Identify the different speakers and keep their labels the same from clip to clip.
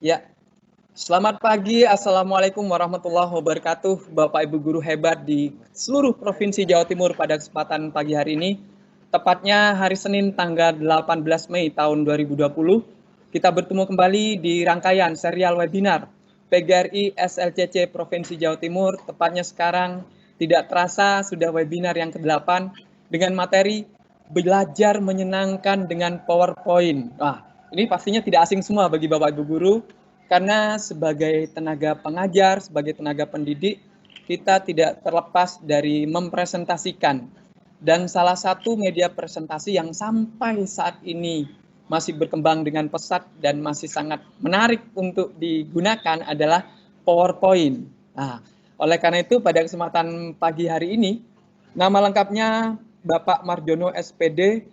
Speaker 1: Ya, selamat pagi. Assalamualaikum warahmatullahi wabarakatuh. Bapak Ibu guru hebat di seluruh Provinsi Jawa Timur pada kesempatan pagi hari ini. Tepatnya hari Senin tanggal 18 Mei tahun 2020. Kita bertemu kembali di rangkaian serial webinar PGRI SLCC Provinsi Jawa Timur. Tepatnya sekarang tidak terasa sudah webinar yang ke-8 dengan materi belajar menyenangkan dengan PowerPoint. Wah, ini pastinya tidak asing semua bagi Bapak Ibu guru. Karena sebagai tenaga pengajar, sebagai tenaga pendidik, kita tidak terlepas dari mempresentasikan. Dan salah satu media presentasi yang sampai saat ini masih berkembang dengan pesat dan masih sangat menarik untuk digunakan adalah PowerPoint. Nah, oleh karena itu pada kesempatan pagi hari ini, nama lengkapnya Bapak Marjono SPD,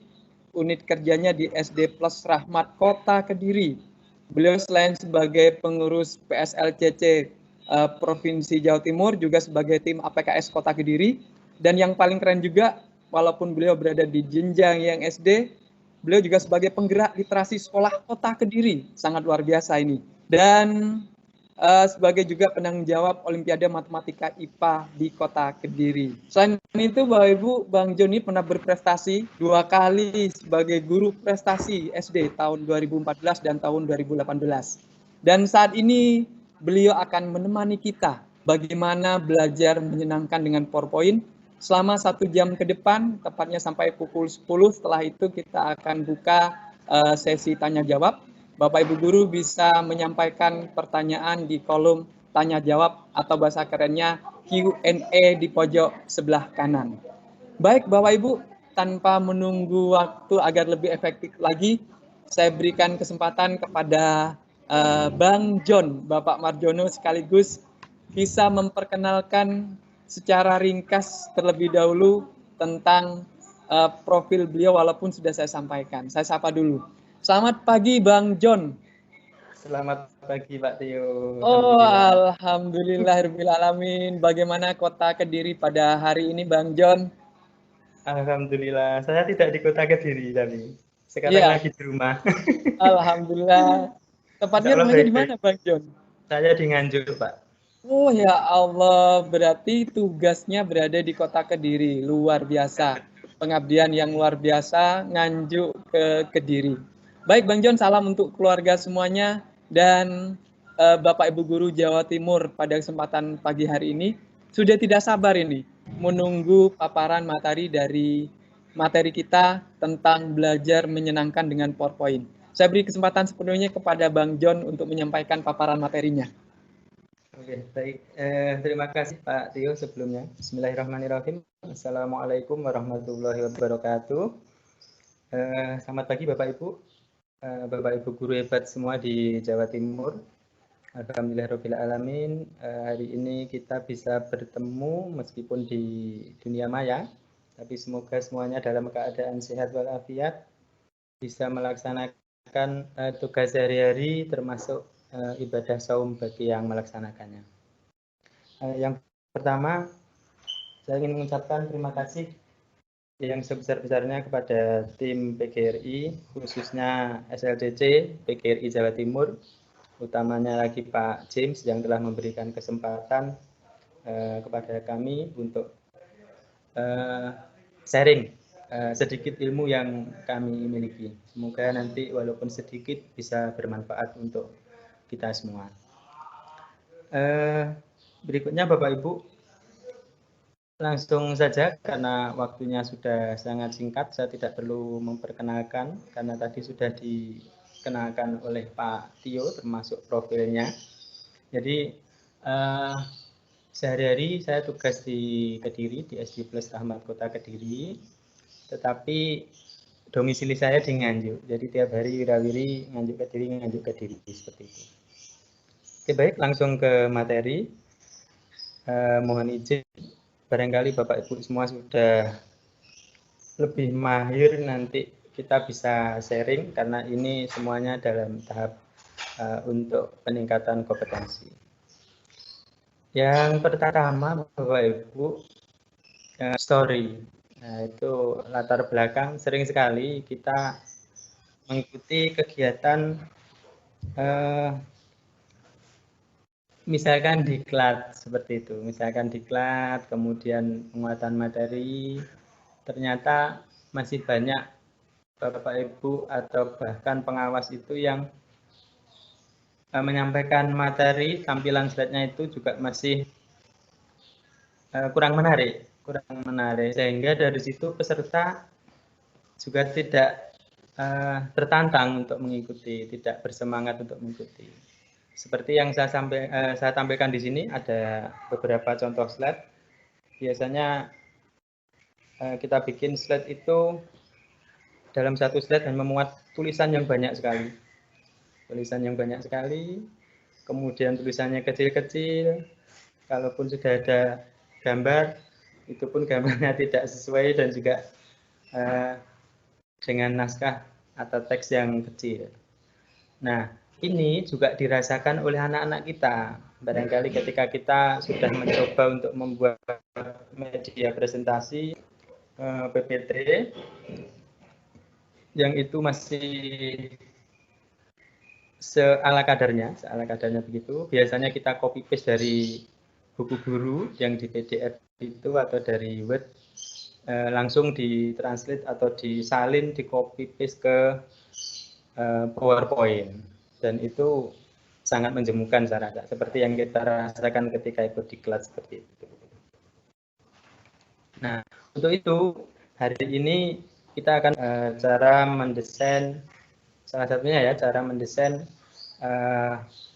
Speaker 1: unit kerjanya di SD Plus Rahmat Kota Kediri. Beliau selain sebagai pengurus PSLCC Provinsi Jawa Timur, juga sebagai tim APKS Kota Kediri. Dan yang paling keren juga, walaupun beliau berada di jenjang yang SD, beliau juga sebagai penggerak literasi sekolah Kota Kediri. Sangat luar biasa ini. Dan sebagai juga penanggung jawab Olimpiade Matematika IPA di Kota Kediri. Selain itu, Bapak Ibu, Bang Joni pernah berprestasi 2 kali sebagai guru prestasi SD tahun 2014 dan tahun 2018. Dan saat ini beliau akan menemani kita bagaimana belajar menyenangkan dengan PowerPoint selama 1 jam ke depan, tepatnya sampai pukul 10. Setelah itu kita akan buka sesi tanya jawab. Bapak Ibu guru bisa menyampaikan pertanyaan di kolom tanya jawab atau bahasa kerennya Q&A di pojok sebelah kanan. Baik Bapak Ibu, tanpa menunggu waktu agar lebih efektif lagi, saya berikan kesempatan kepada Bang John, Bapak Marjono, sekaligus bisa memperkenalkan secara ringkas terlebih dahulu tentang profil beliau, walaupun sudah saya sampaikan. Saya sapa dulu. Selamat pagi Bang John.
Speaker 2: Selamat pagi Pak Tio.
Speaker 1: Oh,
Speaker 2: Alhamdulillah.
Speaker 1: alhamdulillahirrahmanirrahim. Bagaimana Kota Kediri pada hari ini Bang John?
Speaker 2: Alhamdulillah. Saya tidak di kota Kediri tapi sekarang
Speaker 1: Iya,
Speaker 2: lagi di rumah.
Speaker 1: alhamdulillah.
Speaker 2: Insya
Speaker 1: Tepatnya
Speaker 2: Allah
Speaker 1: rumahnya di
Speaker 2: baik-baik.
Speaker 1: mana Bang John?
Speaker 2: Saya di Nganjuk Pak.
Speaker 1: Oh ya Allah, berarti tugasnya berada di Kota Kediri. Luar biasa. Pengabdian yang luar biasa, Nganjuk ke Kediri. Baik Bang John, salam untuk keluarga semuanya. Dan Bapak Ibu Guru Jawa Timur pada kesempatan pagi hari ini sudah tidak sabar ini menunggu paparan materi dari materi kita tentang belajar menyenangkan dengan PowerPoint. Saya beri kesempatan sepenuhnya kepada Bang John untuk menyampaikan paparan materinya.
Speaker 2: Oke, baik. Terima kasih Pak Tio sebelumnya. Bismillahirrahmanirrahim. Assalamualaikum warahmatullahi wabarakatuh. Selamat pagi Bapak Ibu. Bapak Ibu guru hebat semua di Jawa Timur. Alhamdulillahirrahmanirrahim. Hari ini kita bisa bertemu meskipun di dunia maya, tapi semoga semuanya dalam keadaan sehat walafiat, bisa melaksanakan tugas sehari-hari termasuk ibadah saum bagi yang melaksanakannya. Yang pertama, saya ingin mengucapkan terima kasih yang sebesar-besarnya kepada tim PGRI, khususnya SLCC PGRI Jawa Timur, utamanya lagi Pak James yang telah memberikan kesempatan kepada kami untuk sharing sedikit ilmu yang kami miliki. Semoga nanti walaupun sedikit bisa bermanfaat untuk kita semua. Berikutnya Bapak Ibu, langsung saja karena waktunya sudah sangat singkat, saya tidak perlu memperkenalkan karena tadi sudah dikenalkan oleh Pak Tio termasuk profilnya. Jadi sehari-hari saya tugas di Kediri, di SD Plus Rahmat Kota Kediri, tetapi domisili saya di Nganjuk. Jadi tiap hari wirawiri Nganjuk Kediri seperti itu. Oke, baik, langsung ke materi. Mohon izin, barangkali Bapak Ibu semua sudah lebih mahir, nanti kita bisa sharing karena ini semuanya dalam tahap untuk peningkatan kompetensi. Yang pertama Bapak Ibu, story. Nah, itu latar belakang. Sering sekali kita mengikuti kegiatan Misalkan diklat seperti itu, misalkan diklat, kemudian penguatan materi, ternyata masih banyak Bapak Ibu atau bahkan pengawas itu yang menyampaikan materi, tampilan slide-nya itu juga masih kurang menarik, sehingga dari situ peserta juga tidak tertantang untuk mengikuti, tidak bersemangat untuk mengikuti. Seperti yang saya tampilkan di sini, ada beberapa contoh slide. Biasanya kita bikin slide itu dalam satu slide dan memuat tulisan yang banyak sekali. Kemudian tulisannya kecil-kecil. Kalaupun sudah ada gambar, itu pun gambarnya tidak sesuai dan juga dengan naskah atau teks yang kecil. Nah, ini juga dirasakan oleh anak-anak kita. Barangkali ketika kita sudah mencoba untuk membuat media presentasi PPT yang itu masih seala kadarnya begitu. Biasanya kita copy paste dari buku guru yang di PDF itu atau dari Word, langsung ditranslate atau disalin, di copy paste ke PowerPoint, dan itu sangat menjemukan saya rasa, seperti yang kita rasakan ketika ikut di kelas seperti itu. Nah, untuk itu hari ini kita akan cara mendesain, salah satunya ya, cara mendesain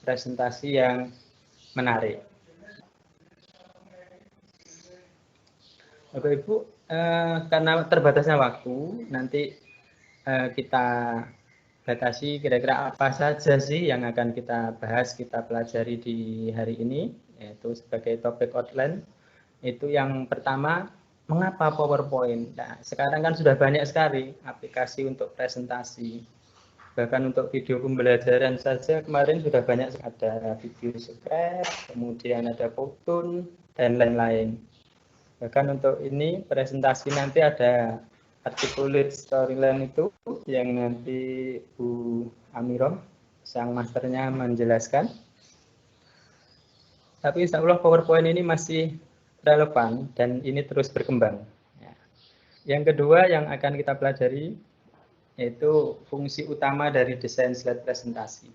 Speaker 2: presentasi yang menarik. Bapak Ibu, karena terbatasnya waktu, nanti kita batasi kira-kira apa saja sih yang akan kita bahas, kita pelajari di hari ini, yaitu sebagai topik outline. Itu yang pertama, mengapa PowerPoint? Nah, sekarang kan sudah banyak sekali aplikasi untuk presentasi. Bahkan untuk video pembelajaran saja kemarin sudah banyak, ada video script, kemudian ada Powtoon, dan lain-lain. Bahkan untuk ini presentasi nanti ada articulate storyline itu yang nanti Bu Amirom, sang masternya, menjelaskan. Tapi insya Allah PowerPoint ini masih relevan dan ini terus berkembang. Yang kedua yang akan kita pelajari yaitu fungsi utama dari desain slide presentasi.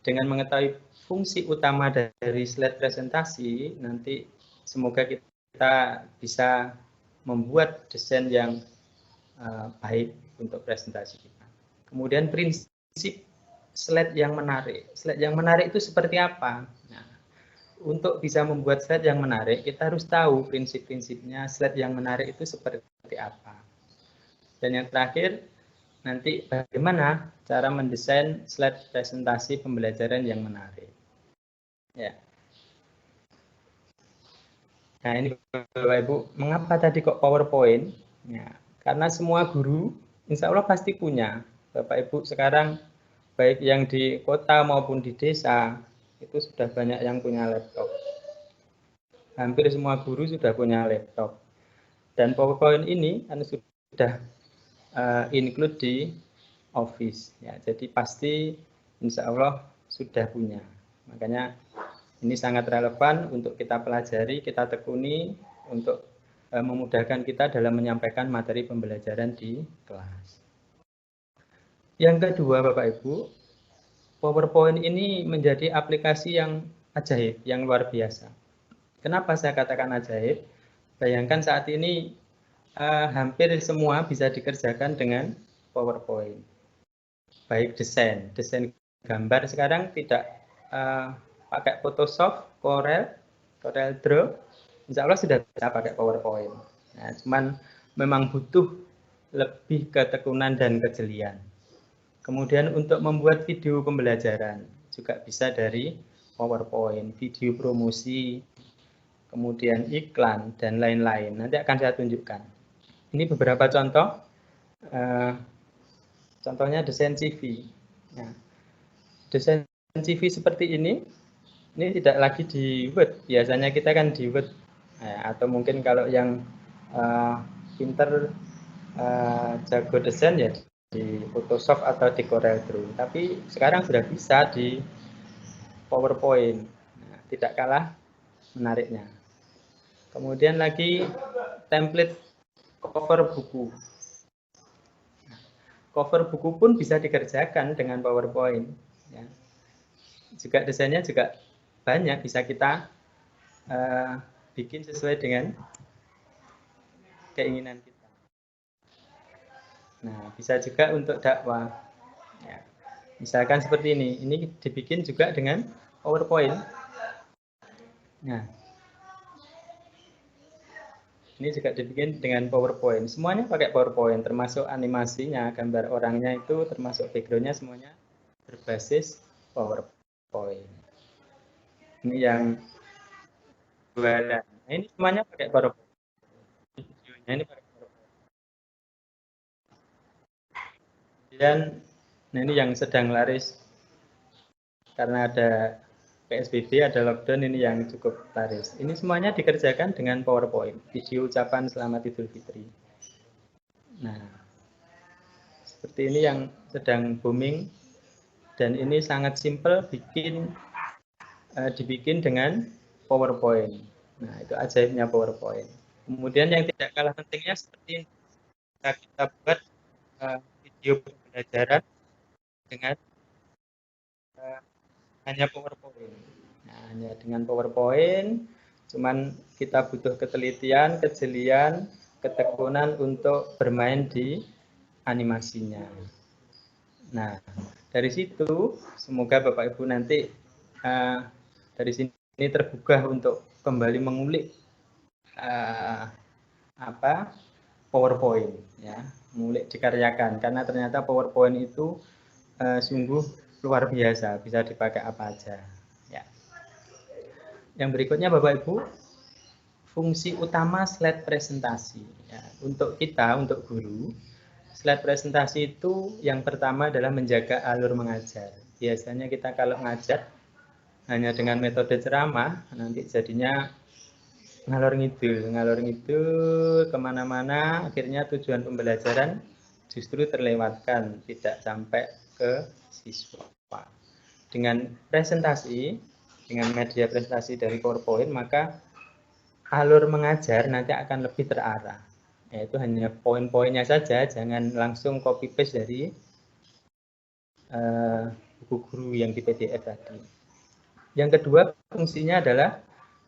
Speaker 2: Dengan mengetahui fungsi utama dari slide presentasi, nanti semoga kita bisa membuat desain yang baik untuk presentasi kita. Kemudian prinsip slide yang menarik. Slide yang menarik itu seperti apa? Nah, untuk bisa membuat slide yang menarik, kita harus tahu prinsip-prinsipnya slide yang menarik itu seperti apa. Dan yang terakhir, nanti bagaimana cara mendesain slide presentasi pembelajaran yang menarik. Ya. Nah, ini Bapak Ibu, mengapa tadi kok PowerPoint? Ya, karena semua guru insya Allah pasti punya. Bapak Ibu sekarang baik yang di kota maupun di desa itu sudah banyak yang punya laptop. Hampir semua guru sudah punya laptop. Dan PowerPoint ini kan sudah include di Office. Ya, jadi pasti insya Allah sudah punya. Makanya ini sangat relevan untuk kita pelajari, kita tekuni untuk memudahkan kita dalam menyampaikan materi pembelajaran di kelas. Yang kedua, Bapak Ibu, PowerPoint ini menjadi aplikasi yang ajaib, yang luar biasa. Kenapa saya katakan ajaib? Bayangkan saat ini hampir semua bisa dikerjakan dengan PowerPoint. Baik desain gambar sekarang tidak pakai Photoshop, Corel Draw, insya Allah sudah bisa pakai PowerPoint. Nah, cuman memang butuh lebih ketekunan dan kejelian. Kemudian untuk membuat video pembelajaran juga bisa dari PowerPoint, video promosi, kemudian iklan, dan lain-lain. Nanti akan saya tunjukkan. Ini beberapa contoh. Contohnya desain CV. Nah, desain CV seperti ini tidak lagi di Word. Biasanya kita kan di Word. Atau mungkin kalau yang pinter jago desain ya di Photoshop atau di Corel Draw. Tapi sekarang sudah bisa di PowerPoint. Nah, tidak kalah menariknya. Kemudian lagi template cover buku. Cover buku pun bisa dikerjakan dengan PowerPoint. Ya. Juga desainnya juga banyak, bisa kita bikin sesuai dengan keinginan kita. Nah, bisa juga untuk dakwah. Ya. Misalkan seperti ini dibikin juga dengan PowerPoint. Nah, ini juga dibikin dengan PowerPoint. Semuanya pakai PowerPoint, termasuk animasinya, gambar orangnya itu, termasuk backgroundnya semuanya berbasis PowerPoint. Ini yang jualan. Nah, ini semuanya pakai PowerPoint. Videonya ini pakai PowerPoint. Dan nah ini yang sedang laris karena ada PSBB, ada lockdown, ini yang cukup laris. Ini semuanya dikerjakan dengan PowerPoint, video ucapan selamat Idul Fitri. Nah, seperti ini yang sedang booming, dan ini sangat simple dibikin dengan PowerPoint. Nah, itu ajaibnya PowerPoint. Kemudian yang tidak kalah pentingnya seperti ini, kita buat video pembelajaran dengan hanya PowerPoint. Nah, hanya dengan PowerPoint, cuman kita butuh ketelitian, kejelian, ketekunan untuk bermain di animasinya. Nah, dari situ semoga Bapak Ibu nanti dari sini tergugah untuk kembali mengulik PowerPoint, ya, mengulik dikaryakan, karena ternyata PowerPoint itu sungguh luar biasa, bisa dipakai apa aja. Ya. Yang berikutnya Bapak Ibu, fungsi utama slide presentasi. Ya, untuk kita, untuk guru, slide presentasi itu yang pertama adalah menjaga alur mengajar. Biasanya kita kalau ngajar hanya dengan metode ceramah, nanti jadinya ngalor ngidul kemana-mana, akhirnya tujuan pembelajaran justru terlewatkan, tidak sampai ke siswa. Dengan presentasi, dengan media presentasi dari PowerPoint, maka alur mengajar nanti akan lebih terarah. Yaitu hanya poin-poinnya saja, jangan langsung copy paste dari buku guru yang di PDF tadi. Yang kedua, fungsinya adalah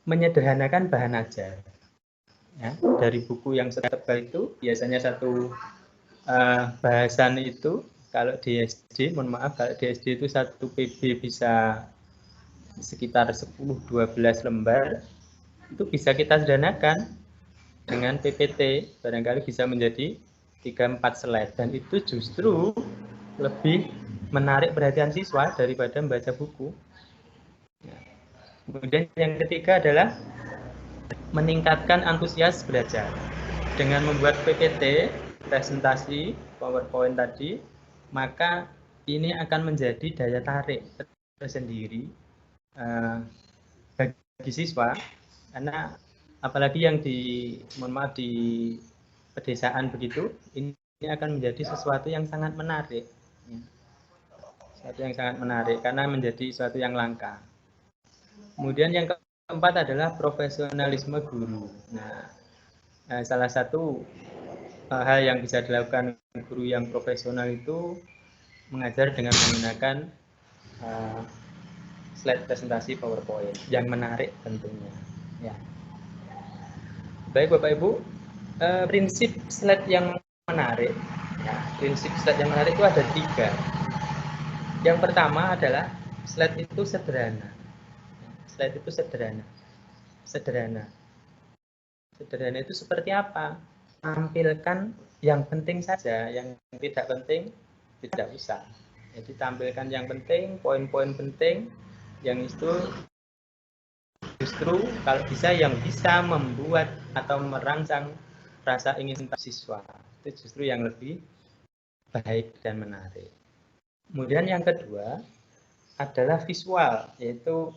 Speaker 2: menyederhanakan bahan ajar. Ya, dari buku yang setebal itu, biasanya satu bahasan itu, kalau di SD, mohon maaf, kalau di SD itu satu PB bisa sekitar 10-12 lembar, itu bisa kita sederhanakan dengan PPT, barangkali bisa menjadi 3-4 slide, dan itu justru lebih menarik perhatian siswa daripada membaca buku. Kemudian yang ketiga adalah meningkatkan antusias belajar. Dengan membuat PPT, presentasi, PowerPoint tadi, maka ini akan menjadi daya tarik tersendiri bagi siswa, karena apalagi yang di pedesaan begitu, ini akan menjadi sesuatu yang sangat menarik, sesuatu yang sangat menarik karena menjadi sesuatu yang langka. Kemudian yang keempat adalah profesionalisme guru. Nah, salah satu hal yang bisa dilakukan guru yang profesional itu mengajar dengan menggunakan slide presentasi PowerPoint yang menarik tentunya. Ya. Baik Bapak Ibu, prinsip slide yang menarik. Ya, prinsip slide yang menarik itu ada 3. Yang pertama adalah slide itu sederhana. Slide itu sederhana. Sederhana itu seperti apa? Tampilkan yang penting saja, yang tidak penting tidak usah. Jadi tampilkan yang penting, poin-poin penting, yang itu justru kalau bisa yang bisa membuat atau merangsang rasa ingin siswa. Itu justru yang lebih baik dan menarik. Kemudian yang kedua adalah visual, yaitu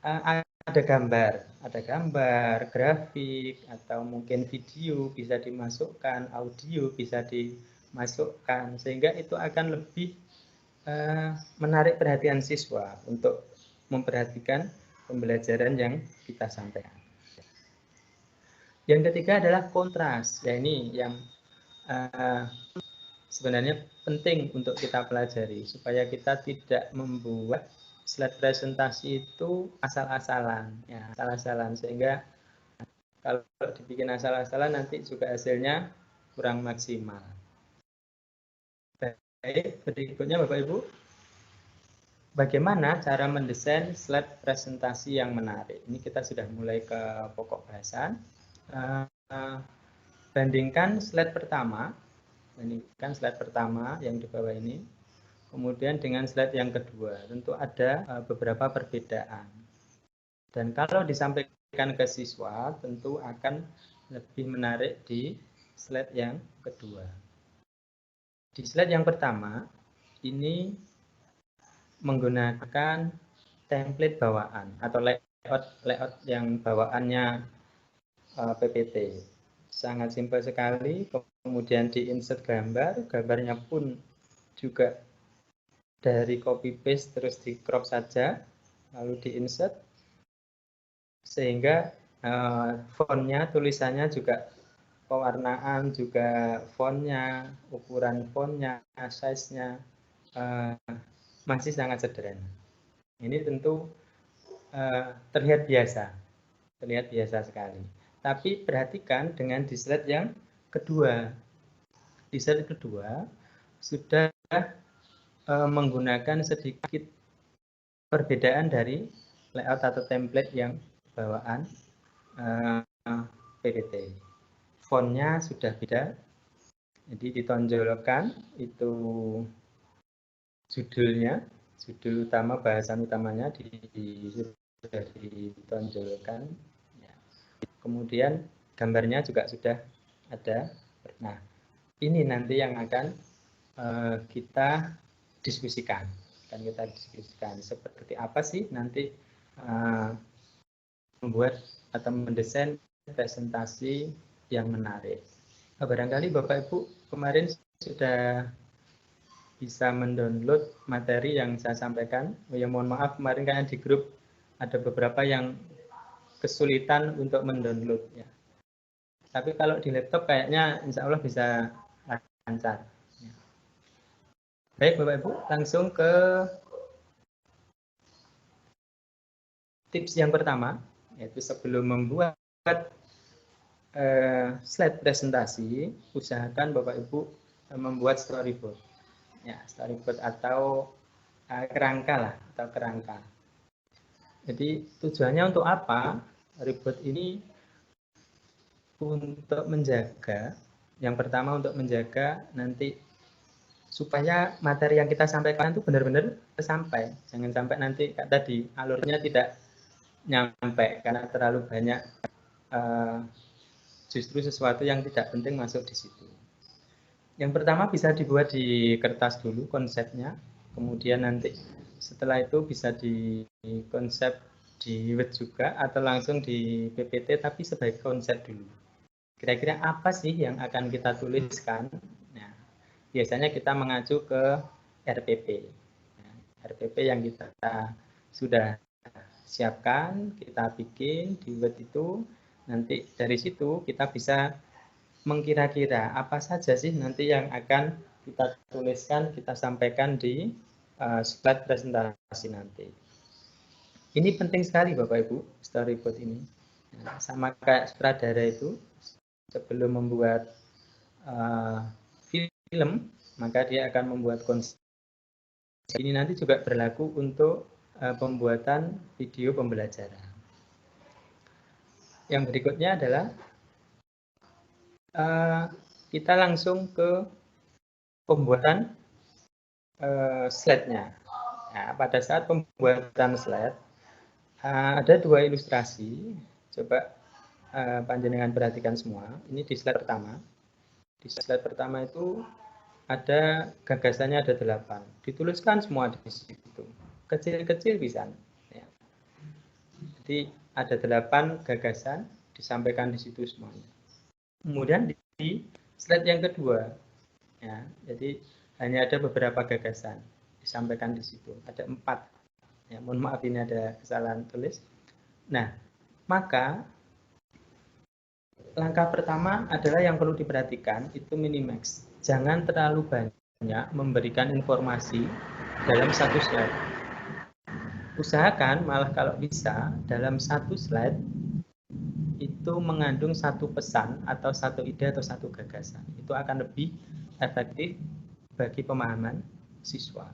Speaker 2: ada gambar, grafik, atau mungkin video bisa dimasukkan, audio bisa dimasukkan, sehingga itu akan lebih menarik perhatian siswa untuk memperhatikan pembelajaran yang kita sampaikan. Yang ketiga adalah kontras. Ya, ini yang sebenarnya penting untuk kita pelajari supaya kita tidak membuat slide presentasi itu asal-asalan, ya, asal-asalan, sehingga kalau dibikin asal-asalan nanti juga hasilnya kurang maksimal. Baik, berikutnya Bapak Ibu, bagaimana cara mendesain slide presentasi yang menarik? Ini kita sudah mulai ke pokok bahasan. Bandingkan slide pertama yang di bawah ini, kemudian dengan slide yang kedua. Tentu ada beberapa perbedaan. Dan kalau disampaikan ke siswa, tentu akan lebih menarik di slide yang kedua. Di slide yang pertama, ini menggunakan template bawaan atau layout yang bawaannya PPT. Sangat simpel sekali, kemudian di insert gambarnya pun juga dari copy paste terus di crop saja, lalu di insert, sehingga fontnya, tulisannya juga, pewarnaan juga, fontnya, ukuran fontnya, size-nya masih sangat sederhana. Ini tentu terlihat biasa sekali. Tapi perhatikan dengan di slide yang kedua. Di slide kedua sudah menggunakan sedikit perbedaan dari layout atau template yang bawaan PPT. Fontnya sudah beda, jadi ditonjolkan itu judulnya, judul utama, bahasan utamanya sudah ditonjolkan. Ya. Kemudian gambarnya juga sudah ada. Nah, ini nanti yang akan kita diskusikan. Seperti apa sih nanti membuat atau mendesain presentasi yang menarik. Barangkali Bapak Ibu kemarin sudah bisa mendownload materi yang saya sampaikan. Ya, mohon maaf kemarin kayaknya di grup ada beberapa yang kesulitan untuk mendownload. Ya. Tapi kalau di laptop kayaknya insya Allah bisa lancar. Ya. Baik Bapak Ibu, langsung ke tips yang pertama, yaitu sebelum membuat slide presentasi, usahakan Bapak Ibu membuat storyboard. Ya, storyboard atau kerangka. Jadi tujuannya untuk apa? Storyboard ini untuk menjaga, yang pertama untuk menjaga nanti supaya materi yang kita sampaikan itu benar-benar sampai. Jangan sampai nanti kayak tadi alurnya tidak nyampe karena terlalu banyak justru sesuatu yang tidak penting masuk di situ. Yang pertama bisa dibuat di kertas dulu konsepnya, kemudian nanti setelah itu bisa di konsep di Word juga atau langsung di PPT tapi sebagai konsep dulu. Kira-kira apa sih yang akan kita tuliskan? Nah, biasanya kita mengacu ke RPP. RPP yang kita sudah siapkan, kita bikin di Word itu, nanti dari situ kita bisa mengkira-kira apa saja sih nanti yang akan kita tuliskan, kita sampaikan di slide presentasi nanti. Ini penting sekali Bapak Ibu, storyboard ini. Nah, sama kayak sutradara itu, sebelum membuat film, maka dia akan membuat konsep. Ini nanti juga berlaku untuk pembuatan video pembelajaran. Yang berikutnya adalah kita langsung ke pembuatan slide-nya. Nah, pada saat pembuatan slide, ada dua ilustrasi. Coba panjenengan perhatikan semua. Ini di slide pertama. Di slide pertama itu ada gagasannya ada 8. Dituliskan semua di situ. Kecil-kecil bisa. Ya. Jadi ada 8 gagasan disampaikan di situ semuanya. Kemudian di slide yang kedua, ya, jadi hanya ada beberapa gagasan disampaikan di situ. Ada 4. Ya, mohon maaf ini ada kesalahan tulis. Nah, maka langkah pertama adalah yang perlu diperhatikan itu minimax. Jangan terlalu banyak memberikan informasi dalam satu slide. Usahakan malah kalau bisa dalam satu slide itu mengandung satu pesan atau satu ide atau satu gagasan. Itu akan lebih efektif bagi pemahaman siswa.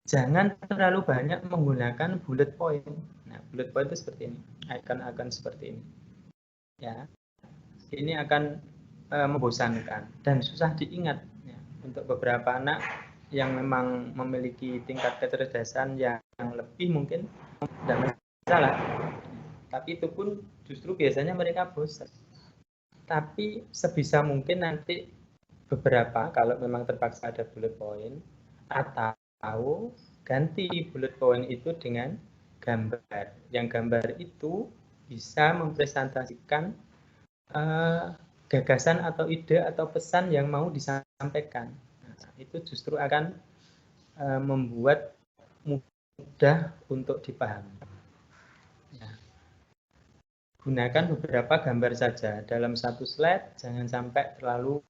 Speaker 2: Jangan terlalu banyak menggunakan bullet point. Nah, bullet point itu seperti ini, icon-icon seperti ini. Ya, ini akan membosankan dan susah diingat. Ya. Untuk beberapa anak yang memang memiliki tingkat kecerdasan yang lebih mungkin tidak masalah. Tapi itu pun justru biasanya mereka bosan. Tapi sebisa mungkin nanti beberapa kalau memang terpaksa ada bullet point atau ganti bullet point itu dengan gambar. Yang gambar itu bisa mempresentasikan gagasan atau ide atau pesan yang mau disampaikan. Nah, itu justru akan membuat mudah untuk dipahami. Ya. Gunakan beberapa gambar saja dalam satu slide, jangan sampai terlalu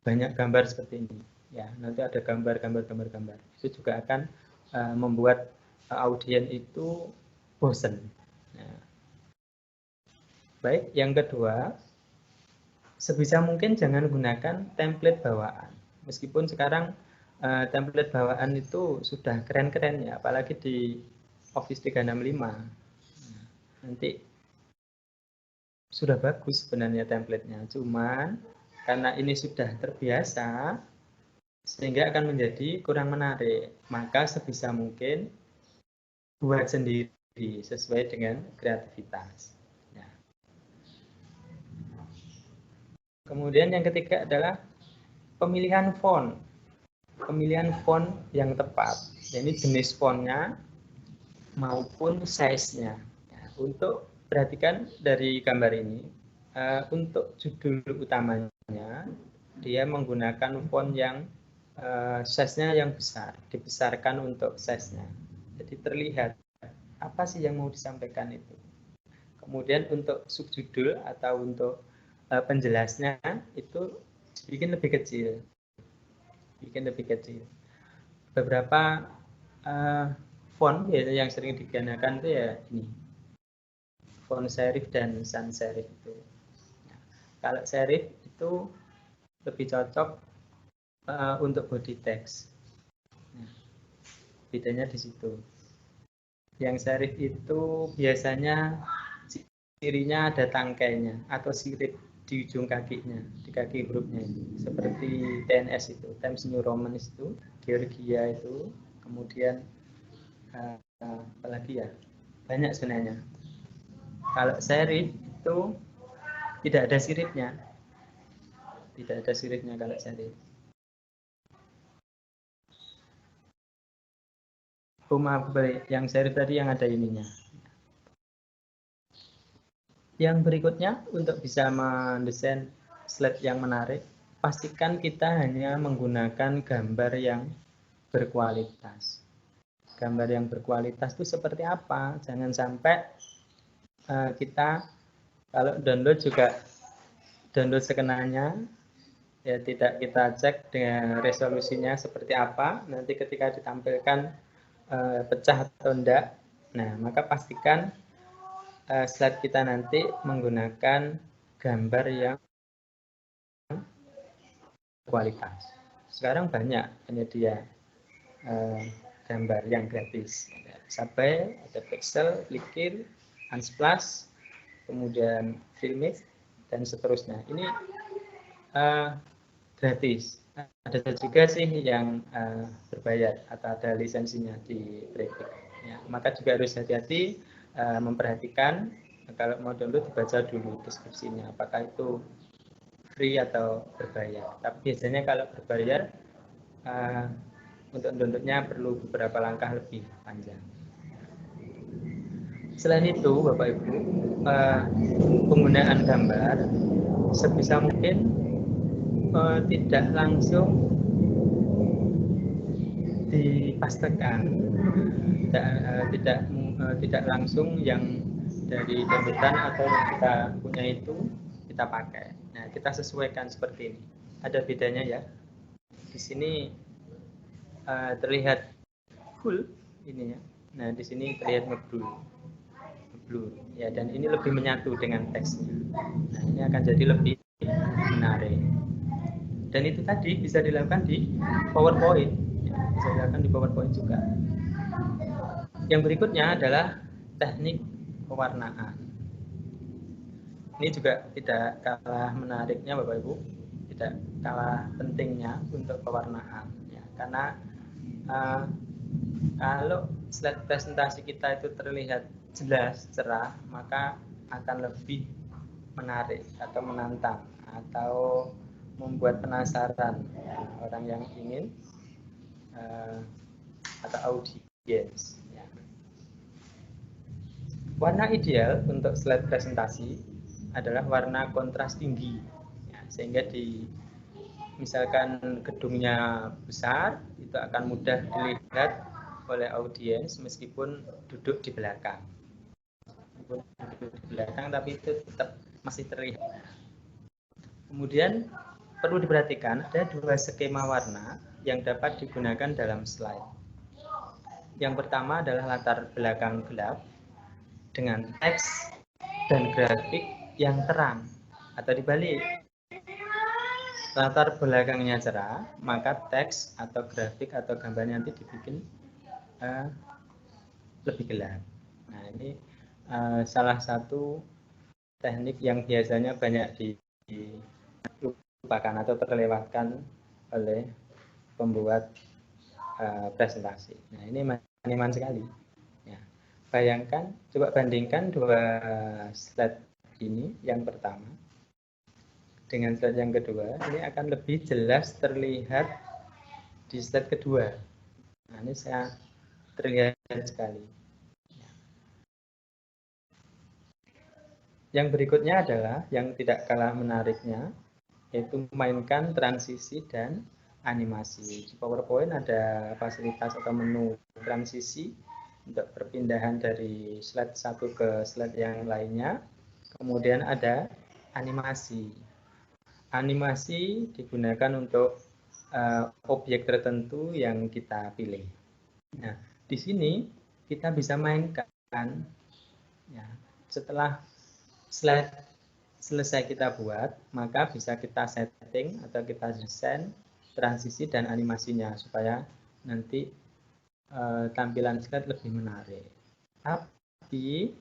Speaker 2: banyak gambar seperti ini. Ya, nanti ada gambar. Itu juga akan membuat audiens itu bosan. Nah, baik, yang kedua, sebisa mungkin jangan gunakan template bawaan. Meskipun sekarang template bawaan itu sudah keren-keren ya, apalagi di Office 365. Nanti sudah bagus sebenarnya template-nya, cuman karena ini sudah terbiasa sehingga akan menjadi kurang menarik. Maka sebisa mungkin buat sendiri sesuai dengan kreativitas. Ya. Kemudian yang ketiga adalah pemilihan font. Pemilihan font yang tepat. Ini jenis fontnya maupun size-nya. Ya, untuk perhatikan dari gambar ini, untuk judul utamanya dia menggunakan font yang size-nya yang besar, dibesarkan untuk size-nya. Jadi terlihat apa sih yang mau disampaikan itu. Kemudian untuk subjudul atau untuk penjelasnya itu bikin lebih kecil. Beberapa font yang sering digunakan itu ya ini, font serif dan sans serif itu. Nah, kalau serif itu lebih cocok untuk body text. Nah, bedanya di situ. Yang serif itu biasanya cirinya ada tangkainya atau sirip di ujung kakinya, di kaki hurufnya itu. Seperti TNS itu, Times New Roman itu, Georgia itu, kemudian apalagi ya, banyak sebenarnya. Kalau serif itu tidak ada siripnya. Tidak ada siripnya kalau serif. Yang serif tadi yang ada ininya. Yang berikutnya, untuk bisa mendesain slide yang menarik, pastikan kita hanya menggunakan gambar yang berkualitas. Gambar yang berkualitas itu seperti apa? Jangan sampai kita kalau download juga download sekenanya, ya tidak kita cek dengan resolusinya seperti apa. Nanti ketika ditampilkan pecah atau enggak, nah maka pastikan slide kita nanti menggunakan gambar yang kualitas. Sekarang banyak penyedia gambar yang gratis. Sampai ada Pixel, Flickr, Unsplash, kemudian Filmix, dan seterusnya. Ini gratis. Ada juga sih yang berbayar atau ada lisensinya di Breivik. Ya, maka juga harus hati-hati memperhatikan kalau mau download dibaca dulu deskripsinya apakah itu free atau berbayar. Tapi biasanya kalau berbayar untuk downloadnya perlu beberapa langkah lebih panjang. Selain itu, Bapak Ibu, penggunaan gambar sebisa mungkin tidak langsung dipastekan, tidak tidak langsung yang dari downloadan atau yang kita punya itu kita pakai. Nah, kita sesuaikan seperti ini. Ada bedanya ya. Di sini terlihat full ininya. Nah, di sini terlihat ngeblur. Ya, dan ini lebih menyatu dengan teksnya. Nah, ini akan jadi lebih menarik. Dan itu tadi bisa dilakukan di PowerPoint. Ya, bisa dilakukan di PowerPoint juga. Yang berikutnya adalah teknik pewarnaan. Ini juga tidak kalah menariknya Bapak Ibu, tidak kalah pentingnya untuk pewarnaan. Ya, karena kalau slide presentasi kita itu terlihat jelas, cerah, maka akan lebih menarik atau menantang atau membuat penasaran orang yang ingin atau audiens. Ya. Warna ideal untuk slide presentasi adalah warna kontras tinggi, ya, sehingga misalkan gedungnya besar, itu akan mudah dilihat oleh audiens meskipun duduk di belakang. Tapi itu tetap masih terlihat. Kemudian perlu diperhatikan ada dua skema warna yang dapat digunakan dalam slide. Yang pertama adalah latar belakang gelap dengan teks dan grafik yang terang, atau dibalik. Latar belakangnya cerah, maka teks atau grafik atau gambarnya nanti dibikin lebih gelap. Nah, ini salah satu teknik yang biasanya banyak dilupakan atau terlewatkan oleh pembuat presentasi. Nah, ini maniman sekali. Ya. Bayangkan, coba bandingkan dua slide ini, yang pertama dengan slide yang kedua, ini akan lebih jelas terlihat di slide kedua. Nah, ini saya terlihat sekali. Yang berikutnya adalah yang tidak kalah menariknya, yaitu mainkan transisi dan animasi. Di PowerPoint ada fasilitas atau menu transisi untuk perpindahan dari slide satu ke slide yang lainnya. Kemudian ada animasi. Animasi digunakan untuk objek tertentu yang kita pilih. Nah, di sini kita bisa mainkan, ya, setelah slide selesai kita buat, maka bisa kita setting atau kita desain transisi dan animasinya supaya nanti tampilan slide lebih menarik. Tapi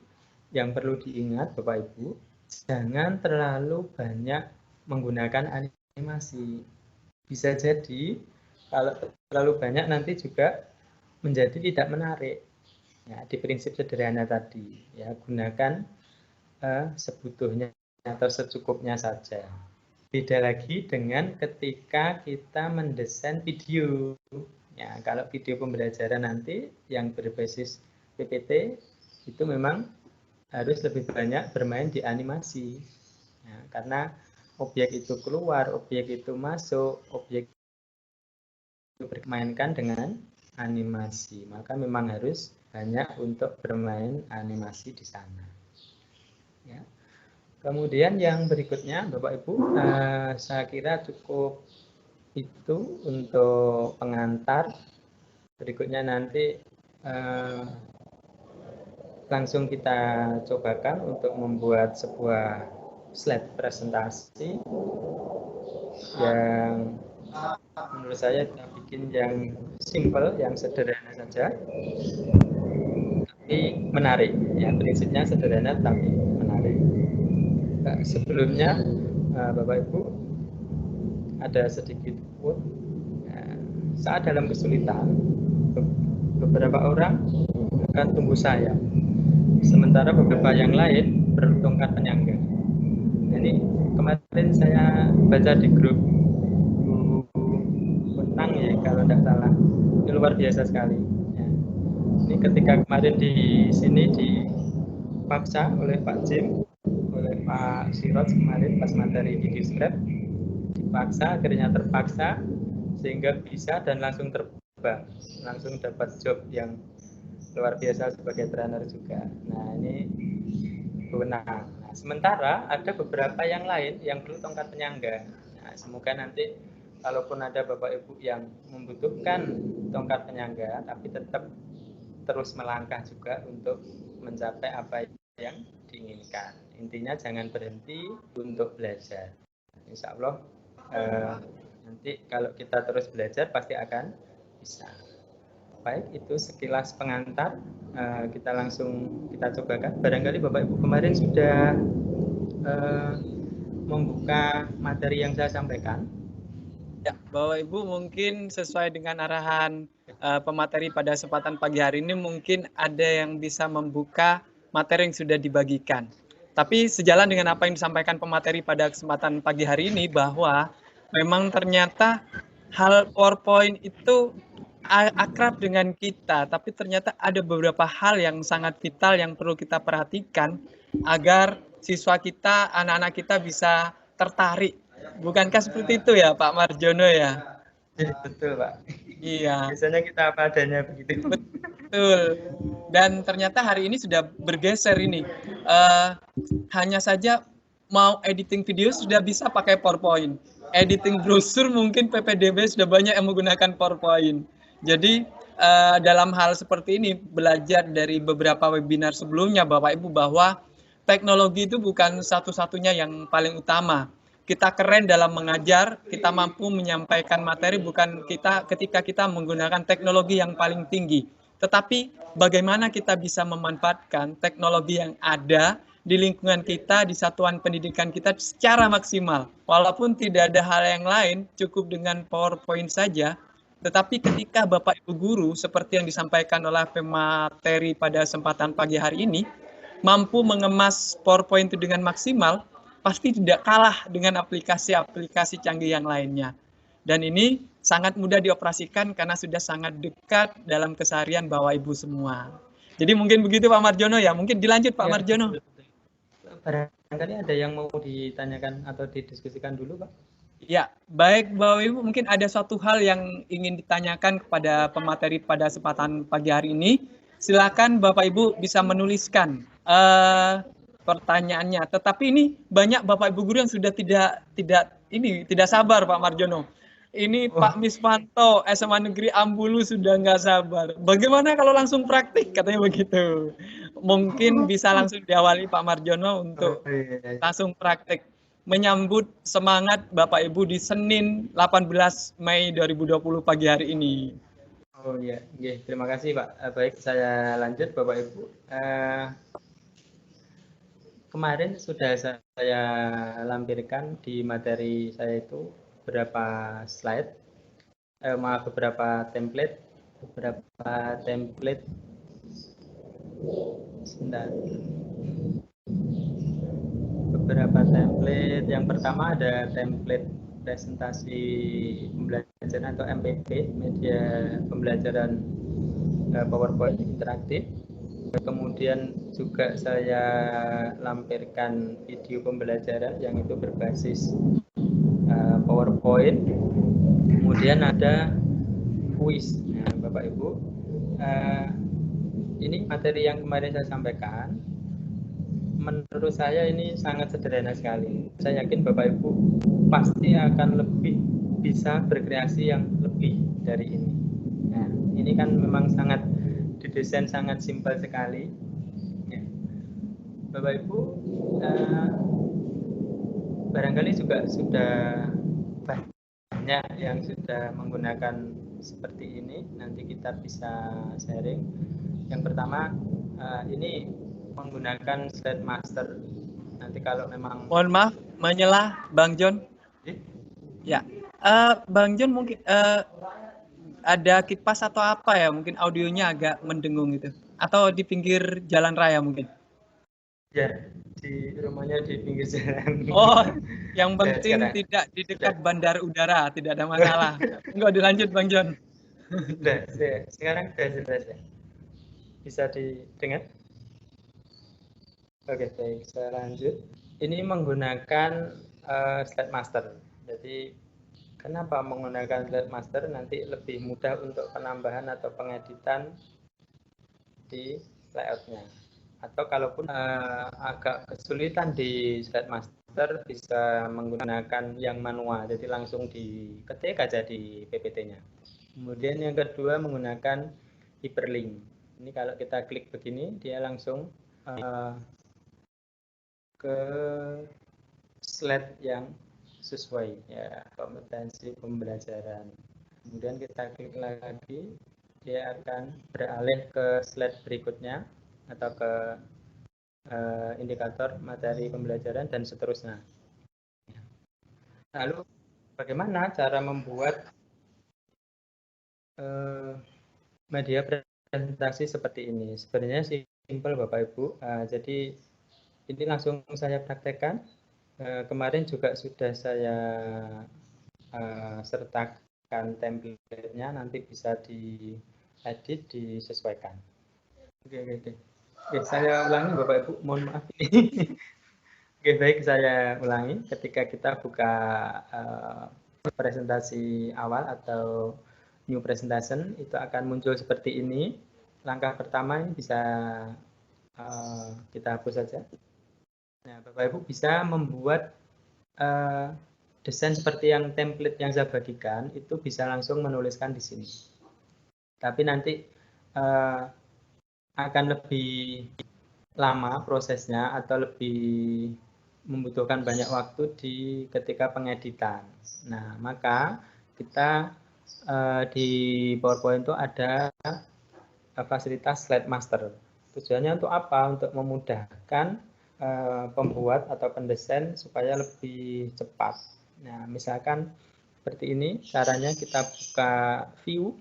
Speaker 2: yang perlu diingat Bapak Ibu, jangan terlalu banyak menggunakan animasi. Bisa jadi kalau terlalu banyak nanti juga menjadi tidak menarik. Ya, di prinsip sederhana tadi, ya, gunakan sebutuhnya atau secukupnya saja. Beda lagi dengan ketika kita mendesain video. Ya, kalau video pembelajaran nanti yang berbasis PPT itu memang harus lebih banyak bermain di animasi. Ya, karena objek itu keluar, objek itu masuk, objek itu bermainkan dengan animasi. Maka memang harus banyak untuk bermain animasi di sana. Ya. Kemudian yang berikutnya Bapak Ibu, saya kira cukup itu untuk pengantar. Berikutnya nanti langsung kita cobakan untuk membuat sebuah slide presentasi yang menurut saya kita bikin yang simple, yang sederhana saja, tapi menarik. Ya, prinsipnya sederhana tapi menarik. Nah, sebelumnya Bapak Ibu ada sedikit quote. Saat dalam kesulitan, beberapa orang akan tumbuh sayap, sementara beberapa yang lain bertongkat penyangga. Ini kemarin saya baca di grup Menang ya kalau tidak salah. Ini luar biasa sekali. Ya. Ini ketika kemarin di sini dipaksa oleh Pak Jim, oleh Pak Sirot kemarin pas materi di Discret, dipaksa, akhirnya terpaksa sehingga bisa dan langsung terbang, langsung dapat job yang luar biasa sebagai trainer juga. Nah, ini benang. Nah, sementara ada beberapa yang lain yang perlu tongkat penyangga. Nah, semoga nanti kalaupun ada Bapak Ibu yang membutuhkan tongkat penyangga, tapi tetap terus melangkah juga untuk mencapai apa yang diinginkan. Intinya jangan berhenti untuk belajar. Insya Allah nanti kalau kita terus belajar pasti akan bisa. Baik, itu sekilas pengantar. Kita cobakan. Barangkali Bapak Ibu kemarin sudah membuka materi yang saya sampaikan.
Speaker 1: Ya, Bapak Ibu mungkin sesuai dengan arahan pemateri pada kesempatan pagi hari ini mungkin ada yang bisa membuka materi yang sudah dibagikan. Tapi sejalan dengan apa yang disampaikan pemateri pada kesempatan pagi hari ini bahwa memang ternyata hal PowerPoint itu akrab dengan kita, tapi ternyata ada beberapa hal yang sangat vital yang perlu kita perhatikan agar siswa kita, anak-anak kita bisa tertarik. Bukankah seperti itu ya Pak Marjono ya?
Speaker 2: Betul Pak.
Speaker 1: Iya.
Speaker 2: Biasanya kita apa adanya begitu.
Speaker 1: Betul. Dan ternyata hari ini sudah bergeser ini. Hanya saja mau editing video sudah bisa pakai PowerPoint. Editing brosur mungkin PPDB sudah banyak yang menggunakan PowerPoint. Jadi dalam hal seperti ini belajar dari beberapa webinar sebelumnya Bapak Ibu bahwa teknologi itu bukan satu-satunya yang paling utama. Kita keren dalam mengajar, kita mampu menyampaikan materi bukan ketika kita menggunakan teknologi yang paling tinggi, tetapi bagaimana kita bisa memanfaatkan teknologi yang ada di lingkungan kita, di satuan pendidikan kita secara maksimal. Walaupun tidak ada hal yang lain, cukup dengan PowerPoint saja, tetapi ketika Bapak Ibu guru, seperti yang disampaikan oleh pemateri pada kesempatan pagi hari ini, mampu mengemas PowerPoint itu dengan maksimal, pasti tidak kalah dengan aplikasi-aplikasi canggih yang lainnya. Dan ini sangat mudah dioperasikan karena sudah sangat dekat dalam keseharian Bapak Ibu semua. Jadi mungkin begitu Pak Marjono ya. Mungkin dilanjut Pak Marjono.
Speaker 2: Barangkali ada yang mau ditanyakan atau didiskusikan dulu Pak?
Speaker 1: Ya, baik Bapak Ibu, mungkin ada suatu hal yang ingin ditanyakan kepada pemateri pada kesempatan pagi hari ini. Silakan Bapak Ibu bisa menuliskan pertanyaannya. Tetapi ini banyak Bapak Ibu guru yang sudah tidak sabar Pak Marjono. Ini Pak Miswanto SMA Negeri Ambulu sudah nggak sabar. Bagaimana kalau langsung praktik katanya begitu. Mungkin bisa langsung diawali Pak Marjono untuk langsung praktik menyambut semangat Bapak Ibu di Senin 18 Mei 2020 pagi hari ini.
Speaker 2: Oh iya, terima kasih Pak. Baik, saya lanjut Bapak Ibu. Kemarin sudah saya lampirkan di materi saya itu beberapa slide, beberapa template, sebentar. Beberapa template. Yang pertama ada template presentasi pembelajaran atau MPP, media pembelajaran PowerPoint interaktif. Kemudian juga saya lampirkan video pembelajaran yang itu berbasis PowerPoint. Kemudian ada kuis. Nah, Bapak Ibu, ini materi yang kemarin saya sampaikan. Menurut saya ini sangat sederhana sekali. Saya yakin Bapak Ibu pasti akan lebih bisa berkreasi yang lebih dari ini. Nah, ini kan memang sangat didesain sangat simpel sekali. Ya. Bapak Ibu, barangkali juga sudah banyak yang sudah menggunakan seperti ini. Nanti kita bisa sharing. Yang pertama, ini menggunakan slide master. Nanti kalau memang
Speaker 1: mohon maaf menyelah Bang John. Ya, Bang John mungkin ada kipas atau apa ya? Mungkin audionya agak mendengung gitu. Atau di pinggir jalan raya mungkin?
Speaker 2: Ya, di rumahnya di pinggir jalan.
Speaker 1: Oh, yang penting tidak di dekat bandara udara, tidak ada masalah. Enggak, dilanjut Bang John.
Speaker 2: Sudah, sekarang sudah jelas ya. Bisa didengar? Oke, baik. Saya lanjut. Ini menggunakan slide master. Jadi kenapa menggunakan slide master? Nanti lebih mudah untuk penambahan atau pengeditan di layoutnya. Atau kalaupun agak kesulitan di slide master, bisa menggunakan yang manual, jadi langsung diketik aja di PPT-nya. Kemudian yang kedua menggunakan hyperlink. Ini kalau kita klik begini, dia langsung ke slide yang sesuai, ya, kompetensi pembelajaran. Kemudian kita klik lagi, dia akan beralih ke slide berikutnya atau ke indikator materi pembelajaran dan seterusnya. Lalu bagaimana cara membuat media presentasi seperti ini? Sebenarnya simpel Bapak Ibu. Jadi ini langsung saya praktekkan. Kemarin juga sudah saya sertakan template-nya, nanti bisa diedit, disesuaikan. Oke. Saya ulangi Bapak Ibu, mohon maaf. Oke, baik, saya ulangi. Ketika kita buka presentasi awal atau new presentation, itu akan muncul seperti ini. Langkah pertama ini bisa kita hapus saja. Nah, Bapak Ibu bisa membuat desain seperti yang template yang saya bagikan, itu bisa langsung menuliskan di sini. Tapi nanti akan lebih lama prosesnya atau lebih membutuhkan banyak waktu ketika pengeditan. Nah, maka kita di PowerPoint itu ada fasilitas slide master. Tujuannya untuk apa? Untuk memudahkan pembuat atau pendesain supaya lebih cepat. Nah, misalkan seperti ini, caranya kita buka view,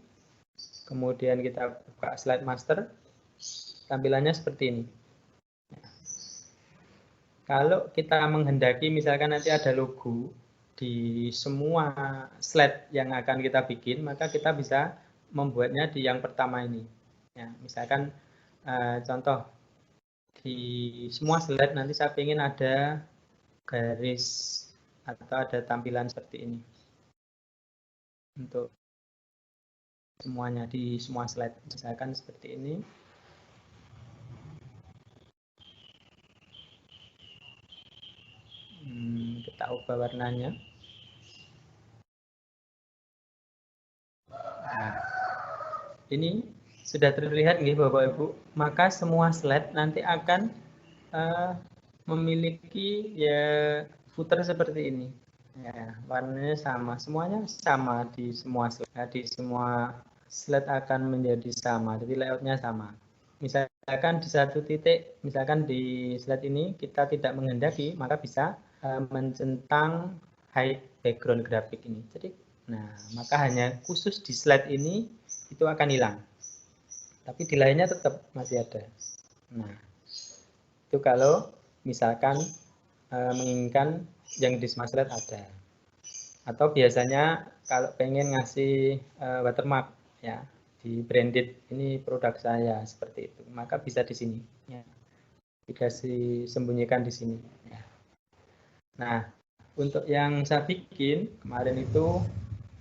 Speaker 2: kemudian kita buka slide master, tampilannya seperti ini. Kalau kita menghendaki misalkan nanti ada logo di semua slide yang akan kita bikin, maka kita bisa membuatnya di yang pertama ini. Ya, misalkan contoh di semua slide nanti saya ingin ada garis atau ada tampilan seperti ini untuk semuanya di semua slide. Misalkan seperti ini. Kita ubah warnanya. Nah, ini sudah terlihat nih Bapak Ibu, maka semua slide nanti akan memiliki ya footer seperti ini. Ya, warnanya sama, semuanya sama di semua slide. Nah, di semua slide akan menjadi sama, jadi layoutnya sama. Misalkan di satu titik, misalkan di slide ini kita tidak menghendaki, maka bisa mencentang hide background grafik ini. Jadi, nah, maka hanya khusus di slide ini itu akan hilang. Tapi di lainnya tetap masih ada. Nah, itu kalau misalkan menginginkan yang di semua slide ada. Atau biasanya kalau pengen ngasih watermark ya di branded ini produk saya seperti itu, maka bisa di sini. Ya. Dikasih sembunyikan di sini. Ya. Nah, untuk yang saya bikin kemarin itu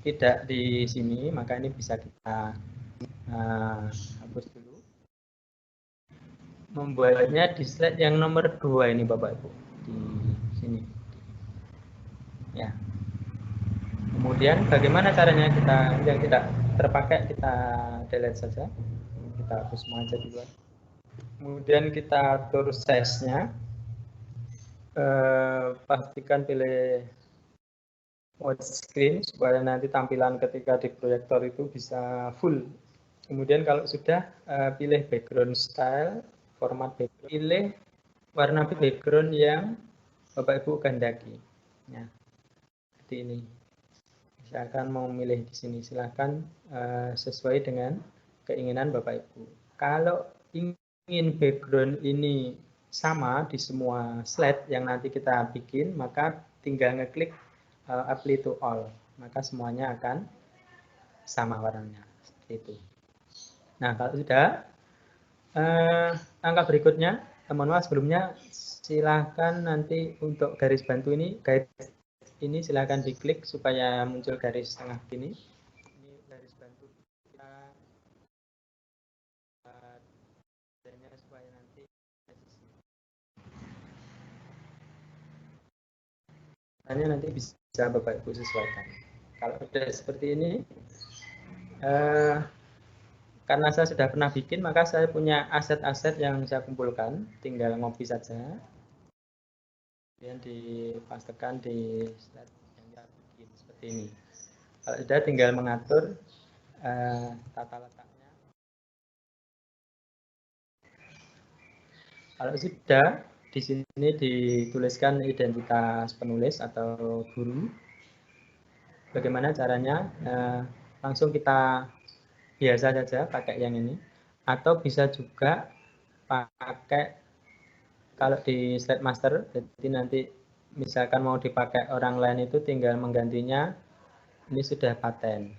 Speaker 2: tidak di sini, maka ini bisa kita hapus dulu. Membuatnya di slide yang nomor 2 ini Bapak Ibu, di sini. Ya. Kemudian bagaimana caranya kita yang tidak terpakai kita delete saja. Kita hapus semua aja dulu. Kemudian kita atur size-nya. Pastikan pilih wide screen supaya nanti tampilan ketika di proyektor itu bisa full. Kemudian kalau sudah pilih background style, format background, pilih warna background yang Bapak Ibu kehendaki. Ya, seperti ini. Misalkan mau memilih di sini, silakan sesuai dengan keinginan Bapak Ibu. Kalau ingin background ini sama di semua slide yang nanti kita bikin, maka tinggal ngeklik apply to all, maka semuanya akan sama warnanya seperti itu. Nah, kalau sudah langkah berikutnya, mohon maaf sebelumnya, silakan nanti untuk garis bantu ini, garis ini silakan diklik supaya muncul garis tengah ini. Ini garis bantu kita Hanya nanti bisa Bapak Ibu sesuaikan. Kalau sudah seperti ini, karena saya sudah pernah bikin, maka saya punya aset-aset yang saya kumpulkan, tinggal ngopi saja. Kemudian dipastekan di slide yang kita bikin seperti ini. Kalau sudah tinggal mengatur tata letaknya. Kalau sudah, di sini dituliskan identitas penulis atau guru. Bagaimana caranya? Langsung kita biasa saja pakai yang ini. Atau bisa juga pakai kalau di slide master, jadi nanti misalkan mau dipakai orang lain itu tinggal menggantinya, ini sudah paten.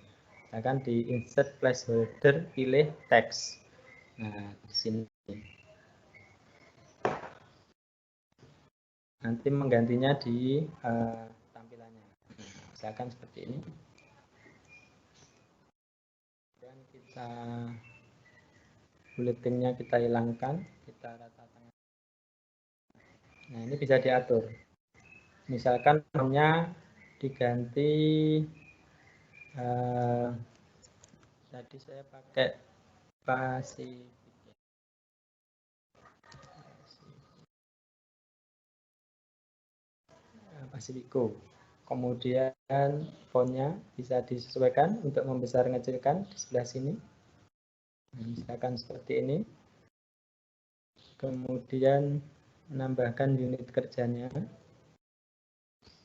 Speaker 2: Misalkan di insert placeholder, pilih teks. Nah, di sini. Nanti menggantinya di tampilannya. Nah, misalkan seperti ini. Dan kita bulletinnya kita hilangkan, kita rata tengah. Nah, ini bisa diatur. Misalkan namanya diganti tadi saya pakai Pacifico. Kemudian fontnya bisa disesuaikan untuk membesar mengecilkan di sebelah sini. Nah, misalkan seperti ini. Kemudian menambahkan unit kerjanya.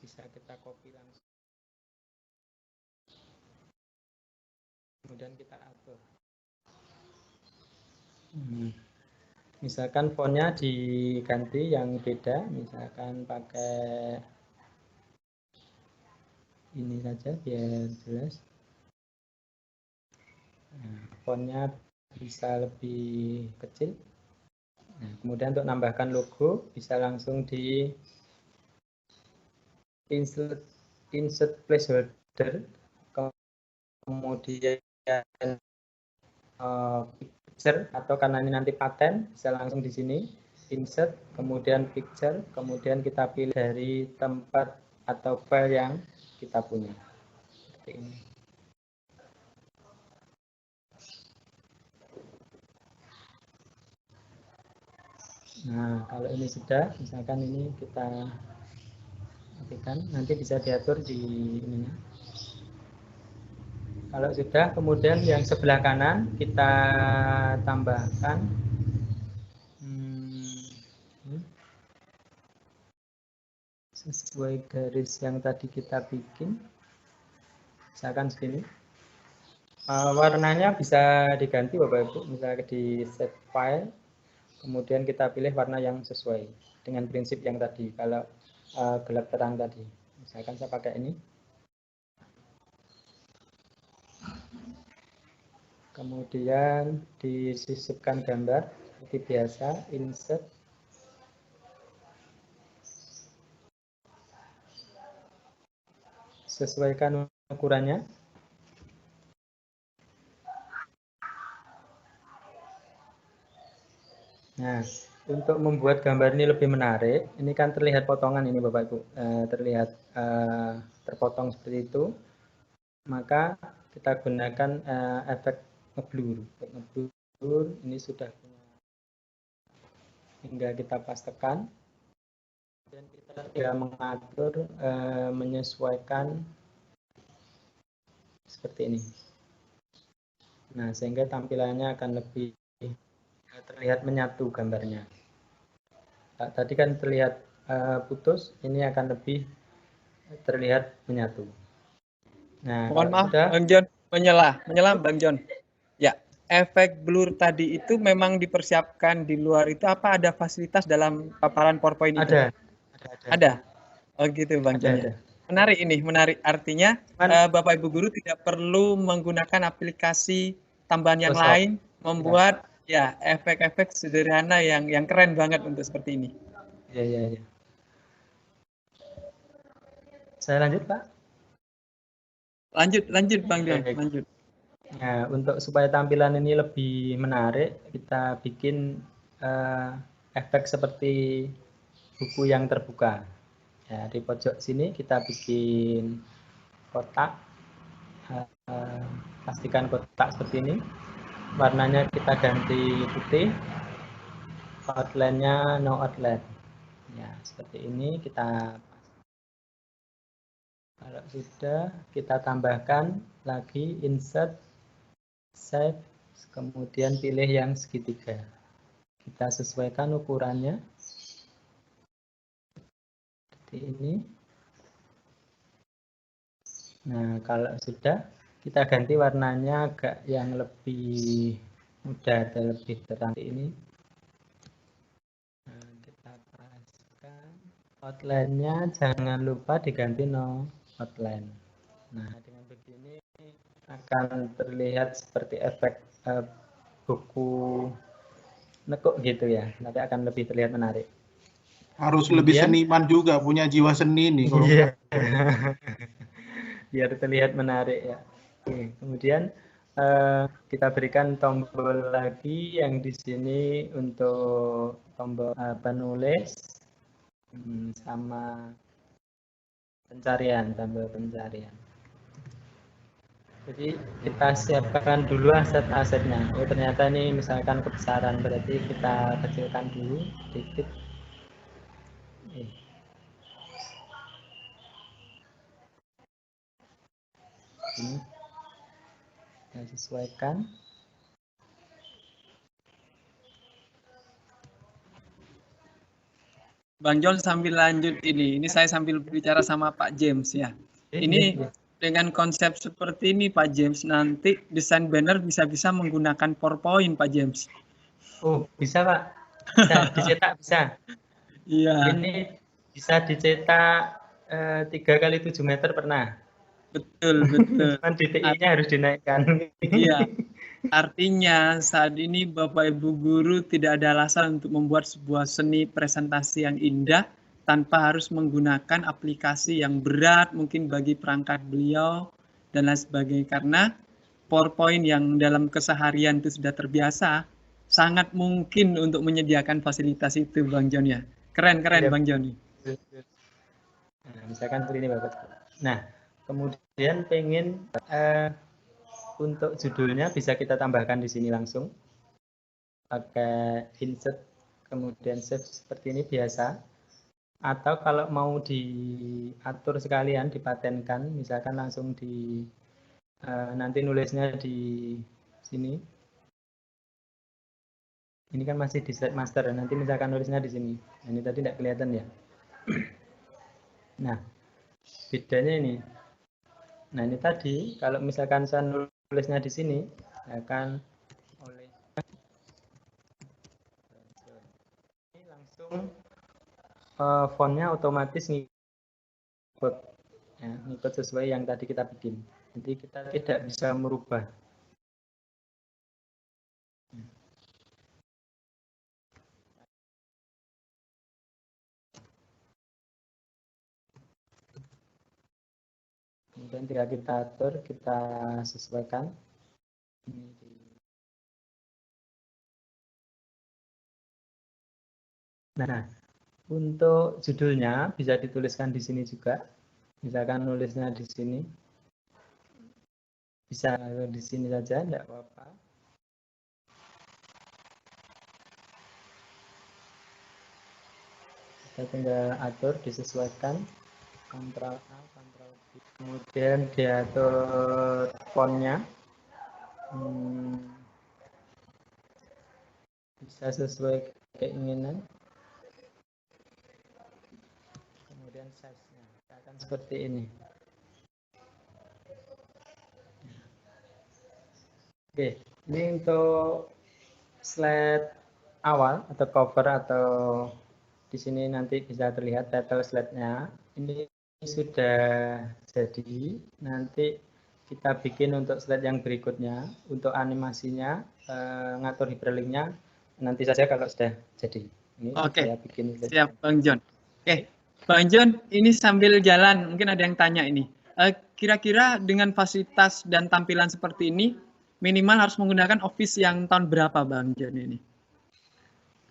Speaker 2: Bisa kita copy langsung. Kemudian kita atur. Misalkan fontnya diganti yang beda, misalkan pakai ini saja biar jelas. Nah, fontnya bisa lebih kecil. Nah, kemudian untuk menambahkan logo bisa langsung di insert placeholder, kemudian picture, atau karena ini nanti paten bisa langsung di sini insert, kemudian picture, kemudian kita pilih dari tempat atau file yang kita punya. Seperti ini. Nah, kalau ini sudah, misalkan ini kita matikan, nanti bisa diatur di ininya. Kalau sudah, kemudian yang sebelah kanan kita tambahkan sesuai garis yang tadi kita bikin. Misalkan segini. Warnanya bisa diganti Bapak Ibu, misalnya di set file, kemudian kita pilih warna yang sesuai dengan prinsip yang tadi, kalau gelap terang tadi. Misalkan saya pakai ini. Kemudian disisipkan gambar seperti biasa, insert. Sesuaikan ukurannya. Nah, untuk membuat gambar ini lebih menarik, ini kan terlihat potongan ini Bapak Ibu, terlihat terpotong seperti itu, maka kita gunakan efek ngeblur. Ngeblur ini sudah punya, hingga kita pastekan, dan kita tidak mengatur, menyesuaikan seperti ini. Nah, sehingga tampilannya akan lebih terlihat menyatu gambarnya. Nah, tadi kan terlihat putus, ini akan lebih terlihat menyatu. Nah,
Speaker 1: Mohon maaf,
Speaker 2: sudah,
Speaker 1: Bang John, menyela Bang John. Ya, efek blur tadi itu memang dipersiapkan di luar itu, apa ada fasilitas dalam paparan PowerPoint itu? Ada. Oh gitu Bang John ya. Menarik ini, menarik. Artinya Bapak Ibu guru tidak perlu menggunakan aplikasi tambahan yang lain, membuat ya efek-efek sederhana yang keren banget untuk seperti ini.
Speaker 2: Ya. Saya lanjut Pak.
Speaker 1: Lanjut Bang John, lanjut.
Speaker 2: Nah, untuk supaya tampilan ini lebih menarik, kita bikin efek seperti buku yang terbuka. Ya, di pojok sini kita bikin kotak. Pastikan kotak seperti ini. Warnanya kita ganti putih. Outline-nya no outline. Ya, seperti ini kita. Kalau sudah, kita tambahkan lagi insert, save, kemudian pilih yang segitiga. Kita sesuaikan ukurannya. Seperti ini. Nah, kalau sudah, kita ganti warnanya agak yang lebih muda dan lebih terang ini. Nah, kita paskan outline-nya, jangan lupa diganti no outline. Nah, dengan begini akan terlihat seperti efek buku nekuk gitu ya. Nanti akan lebih terlihat menarik.
Speaker 3: Harus lebih seniman juga, punya jiwa seni nih.
Speaker 2: Iya. Biar terlihat menarik ya. Oke, kemudian kita berikan tombol lagi yang di sini untuk tombol penulis sama pencarian, tombol pencarian. Jadi kita siapkan dulu aset-asetnya. Oh, ternyata ini misalkan kebesaran, berarti kita kecilkan dulu sedikit. Ini kita sesuaikan.
Speaker 1: Bang John sambil lanjut ini saya sambil bicara sama Pak James ya. Ini dengan konsep seperti ini Pak James, nanti desain banner bisa-bisa menggunakan PowerPoint Pak James.
Speaker 2: Oh, bisa Pak. Bisa dicetak, bisa.
Speaker 1: Iya.
Speaker 2: Ini bisa dicetak 3x7 meter pernah.
Speaker 1: Betul.
Speaker 2: Cuman DTI-nya harus dinaikkan.
Speaker 1: Iya. Artinya saat ini Bapak Ibu guru tidak ada alasan untuk membuat sebuah seni presentasi yang indah tanpa harus menggunakan aplikasi yang berat mungkin bagi perangkat beliau dan lain sebagainya, karena PowerPoint yang dalam keseharian itu sudah terbiasa, sangat mungkin untuk menyediakan fasilitas itu Bang John ya. Keren
Speaker 2: Ya,
Speaker 1: Bang John.
Speaker 2: Nah, misalkan seperti ini Bapak. Nah, kemudian pengen untuk judulnya bisa kita tambahkan di sini langsung. Pakai insert, kemudian save seperti ini biasa. Atau kalau mau diatur sekalian, dipatenkan, misalkan langsung di nanti nulisnya di sini. Ini kan masih di slide master, nanti misalkan nulisnya di sini. Nah, ini tadi tidak kelihatan ya. Nah, bedanya ini. Nah, ini tadi kalau misalkan saya nulisnya di sini akan oleh ini langsung fontnya otomatis ngikut ya, ngikut sesuai yang tadi kita bikin. Jadi kita tidak bisa merubah. Kemudian ketika kita atur, kita sesuaikan. Nah, untuk judulnya bisa dituliskan di sini juga. Misalkan nulisnya di sini. Bisa di sini saja, tidak apa-apa. Kita tinggal atur, disesuaikan. Ctrl A, Ctrl V. Kemudian diatur fontnya. Bisa sesuai keinginan. Kemudian size-nya akan seperti ini. Oke, ini untuk slide awal atau cover atau di sini nanti bisa terlihat title slide-nya. Ini sudah jadi. Nanti kita bikin untuk slide yang berikutnya. Untuk animasinya, ngatur hyperlink-nya nanti saja kalau sudah jadi. Ini
Speaker 1: Oke,
Speaker 2: saya bikin.
Speaker 1: siap Bang John. Oke, Bang John, ini sambil jalan, mungkin ada yang tanya ini. Kira-kira dengan fasilitas dan tampilan seperti ini, minimal harus menggunakan Office yang tahun berapa Bang John ini?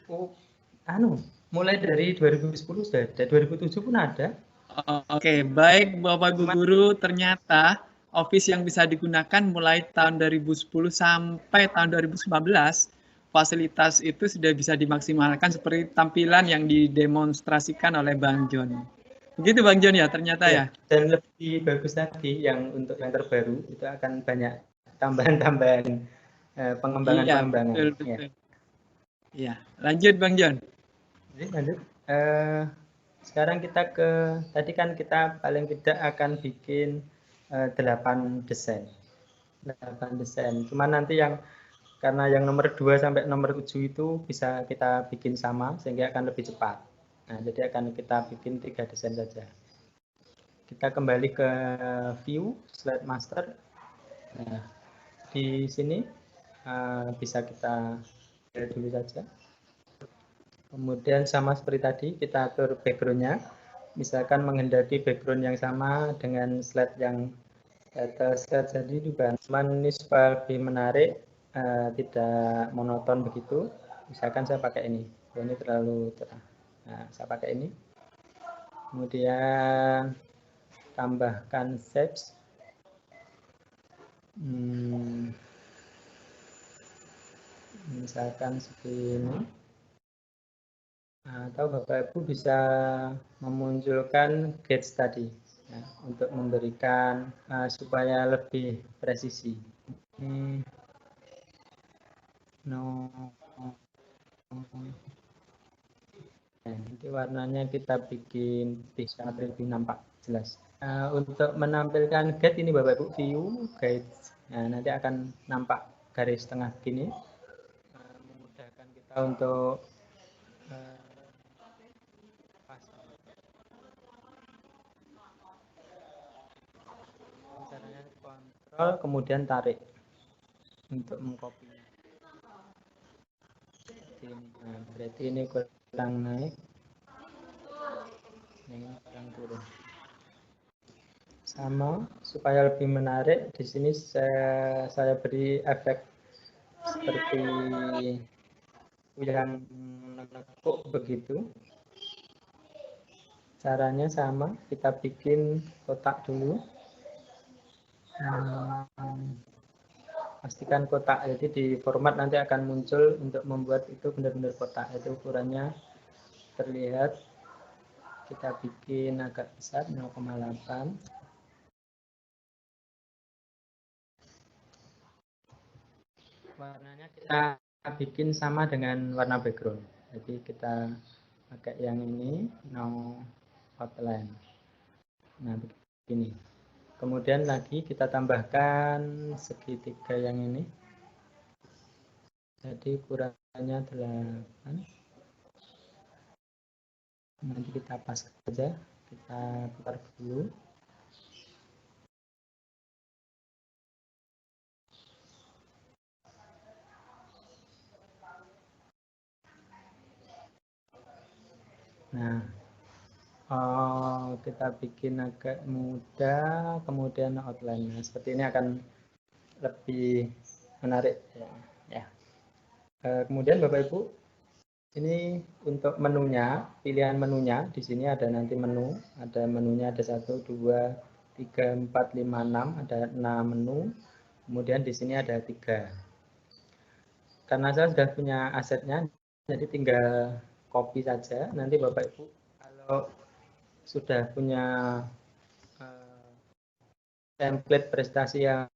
Speaker 2: Oh, mulai dari 2010 sudah ada, 2007 pun ada.
Speaker 1: Oke, baik Bapak Ibu Guru, ternyata Office yang bisa digunakan mulai tahun 2010 sampai tahun 2019, fasilitas itu sudah bisa dimaksimalkan seperti tampilan yang didemonstrasikan oleh Bang John. Begitu Bang John ya, ternyata ya.
Speaker 2: Dan lebih bagus lagi yang untuk yang terbaru itu akan banyak tambahan-tambahan pengembangan-pengembangan.
Speaker 1: Iya, betul. Iya, lanjut Bang John.
Speaker 2: Lanjut. Sekarang kita tadi kan kita paling tidak akan bikin 8 desain. 8 desain. Cuma nanti karena yang nomor 2 sampai nomor 7 itu bisa kita bikin sama sehingga akan lebih cepat. Nah, jadi akan kita bikin 3 desain saja. Kita kembali ke view slide master. Nah, di sini bisa kita lihat dulu saja. Kemudian sama seperti tadi, kita atur background-nya. Misalkan menghendaki background yang sama dengan slide yang slide tadi juga. Ini supaya lebih menarik, tidak monoton begitu. Misalkan saya pakai ini. Ini terlalu terang. Nah, saya pakai ini. Kemudian tambahkan shapes. Misalkan seperti ini. Atau Bapak Ibu bisa memunculkan gates tadi ya, untuk memberikan supaya lebih presisi. Nanti warnanya kita bikin sangat lebih nampak jelas. Untuk menampilkan gate ini Bapak Ibu view guide. Nah, nanti akan nampak garis tengah gini. Memudahkan kita untuk caranya kontrol kemudian tarik untuk mengcopy. Nah, berarti ini kurang naik, yang ini kurang turun. Sama supaya lebih menarik, di sini saya beri efek seperti yang menekuk begitu. Caranya sama, kita bikin kotak dulu. Pastikan kotak, jadi di format nanti akan muncul untuk membuat itu benar-benar kotak, itu ukurannya terlihat. Kita bikin agak besar 0,8. Warnanya kita bikin sama dengan warna background, jadi kita pakai yang ini no outline. Nah begini. Kemudian lagi kita tambahkan segitiga yang ini. Jadi ukurannya 8. Nanti kita pas saja, kita putar dulu. Nah, kita bikin agak mudah, kemudian outline. Nah, seperti ini akan lebih menarik ya. Kemudian Bapak Ibu, ini untuk menunya, pilihan menunya di sini ada nanti menu, ada menunya ada 1, 2, 3, 4, 5, 6, ada 6 menu. Kemudian di sini ada 3. Karena saya sudah punya asetnya, jadi tinggal copy saja. Nanti Bapak Ibu kalau sudah punya template prestasi yang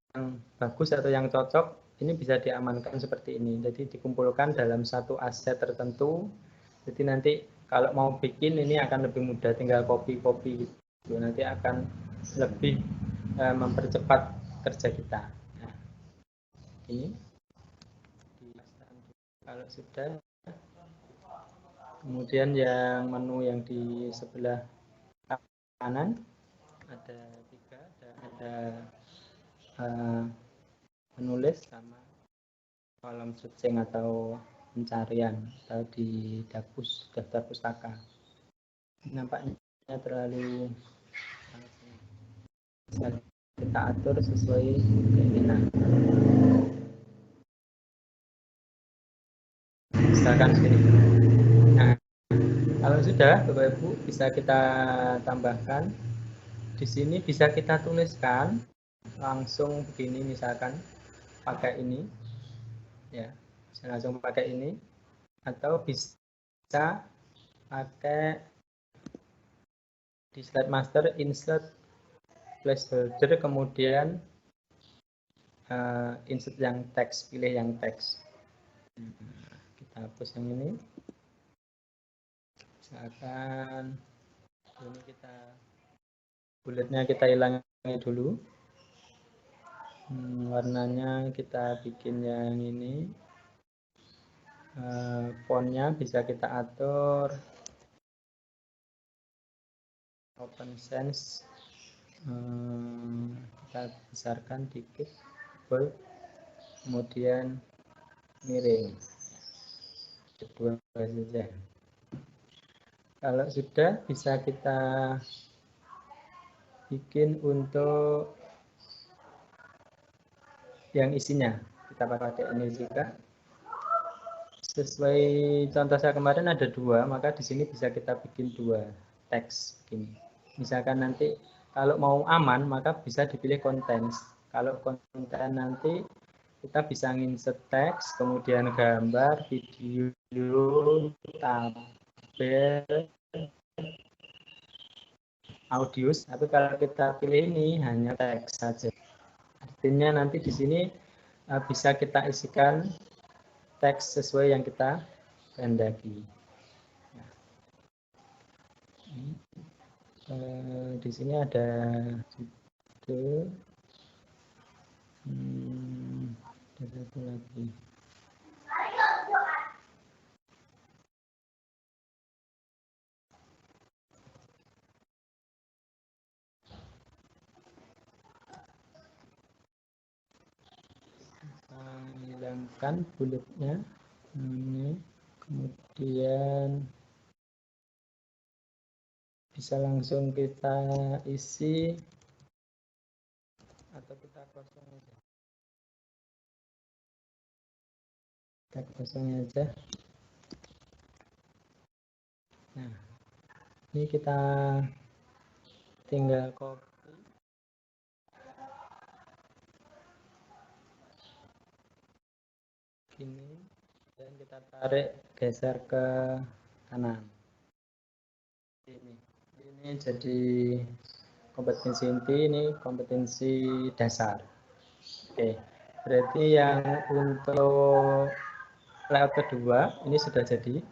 Speaker 2: bagus atau yang cocok, ini bisa diamankan seperti ini. Jadi dikumpulkan dalam satu aset tertentu. Jadi nanti kalau mau bikin ini akan lebih mudah, tinggal copy-copy gitu. Nanti akan lebih mempercepat kerja kita. Nah, ini kalau sudah. Kemudian yang menu yang di sebelah kanan ada 3, ada menulis sama kolom searching atau pencarian atau di daftar pustaka. Nampaknya terlalu kita atur sesuai keinginan. Misalkan sini. Nah, kalau sudah, Bapak Ibu, bisa kita tambahkan. Di sini bisa kita tuliskan langsung begini, misalkan pakai ini, ya, bisa langsung pakai ini, atau bisa pakai di slide master insert placeholder, kemudian insert yang teks, pilih yang teks. Kita hapus yang ini. Misalkan ini kita bulletnya kita hilangi dulu. Warnanya kita bikin yang ini. Fontnya bisa kita atur. Open Sans. Kita besarkan dikit. Bold. Kemudian miring. Kedua saja. Kalau sudah, bisa kita bikin untuk yang isinya. Kita pakai ini juga. Sesuai contoh saya kemarin ada 2, maka di sini bisa kita bikin 2 teks begini. Misalkan nanti kalau mau aman, maka bisa dipilih contents. Kalau konten nanti kita bisa insert teks, kemudian gambar, video, tabel, audio. Tapi kalau kita pilih ini hanya teks saja. Artinya nanti di sini bisa kita isikan teks sesuai yang kita kehendaki. Di sini ada judul, ada satu lagi. Hilangkan bulletnya ini, kemudian bisa langsung kita isi atau kita kosong aja. Kita kosong aja. Nah, ini kita tinggal copy. Ini dan kita tarik geser ke kanan. Ini jadi kompetensi inti, ini kompetensi dasar. Oke, berarti yang untuk layout kedua ini sudah jadi.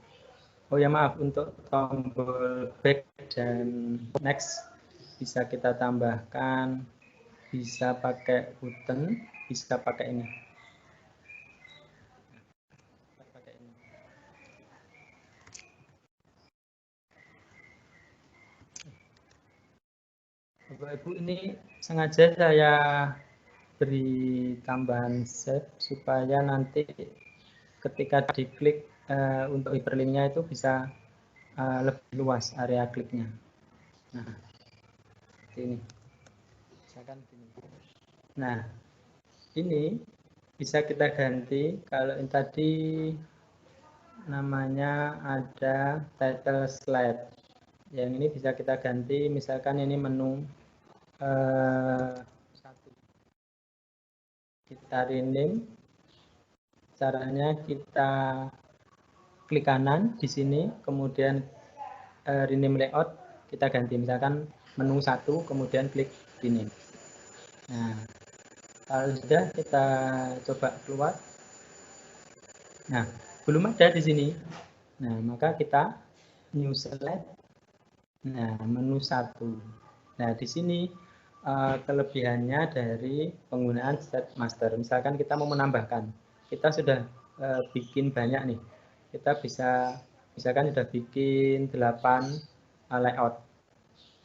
Speaker 2: Oh ya maaf, untuk tombol back dan next bisa kita tambahkan, bisa pakai button, bisa pakai ini. Bapak Ibu, ini sengaja saya beri tambahan shape supaya nanti ketika diklik untuk hyperlinknya itu bisa lebih luas area kliknya. Nah, seperti ini. Misalkan gini. Nah, ini bisa kita ganti. Kalau yang tadi namanya ada title slide. Yang ini bisa kita ganti, misalkan ini menu 1. Kita rename. Caranya kita klik kanan di sini, kemudian rename layout, kita ganti. Misalkan menu 1, kemudian klik rename. Nah, kalau sudah kita coba keluar. Nah, belum ada di sini. Nah, maka kita new slide. Nah, menu 1. Nah, di sini kelebihannya dari penggunaan slide master. Misalkan kita mau menambahkan, kita sudah bikin banyak nih. Kita bisa, misalkan sudah bikin 8 layout.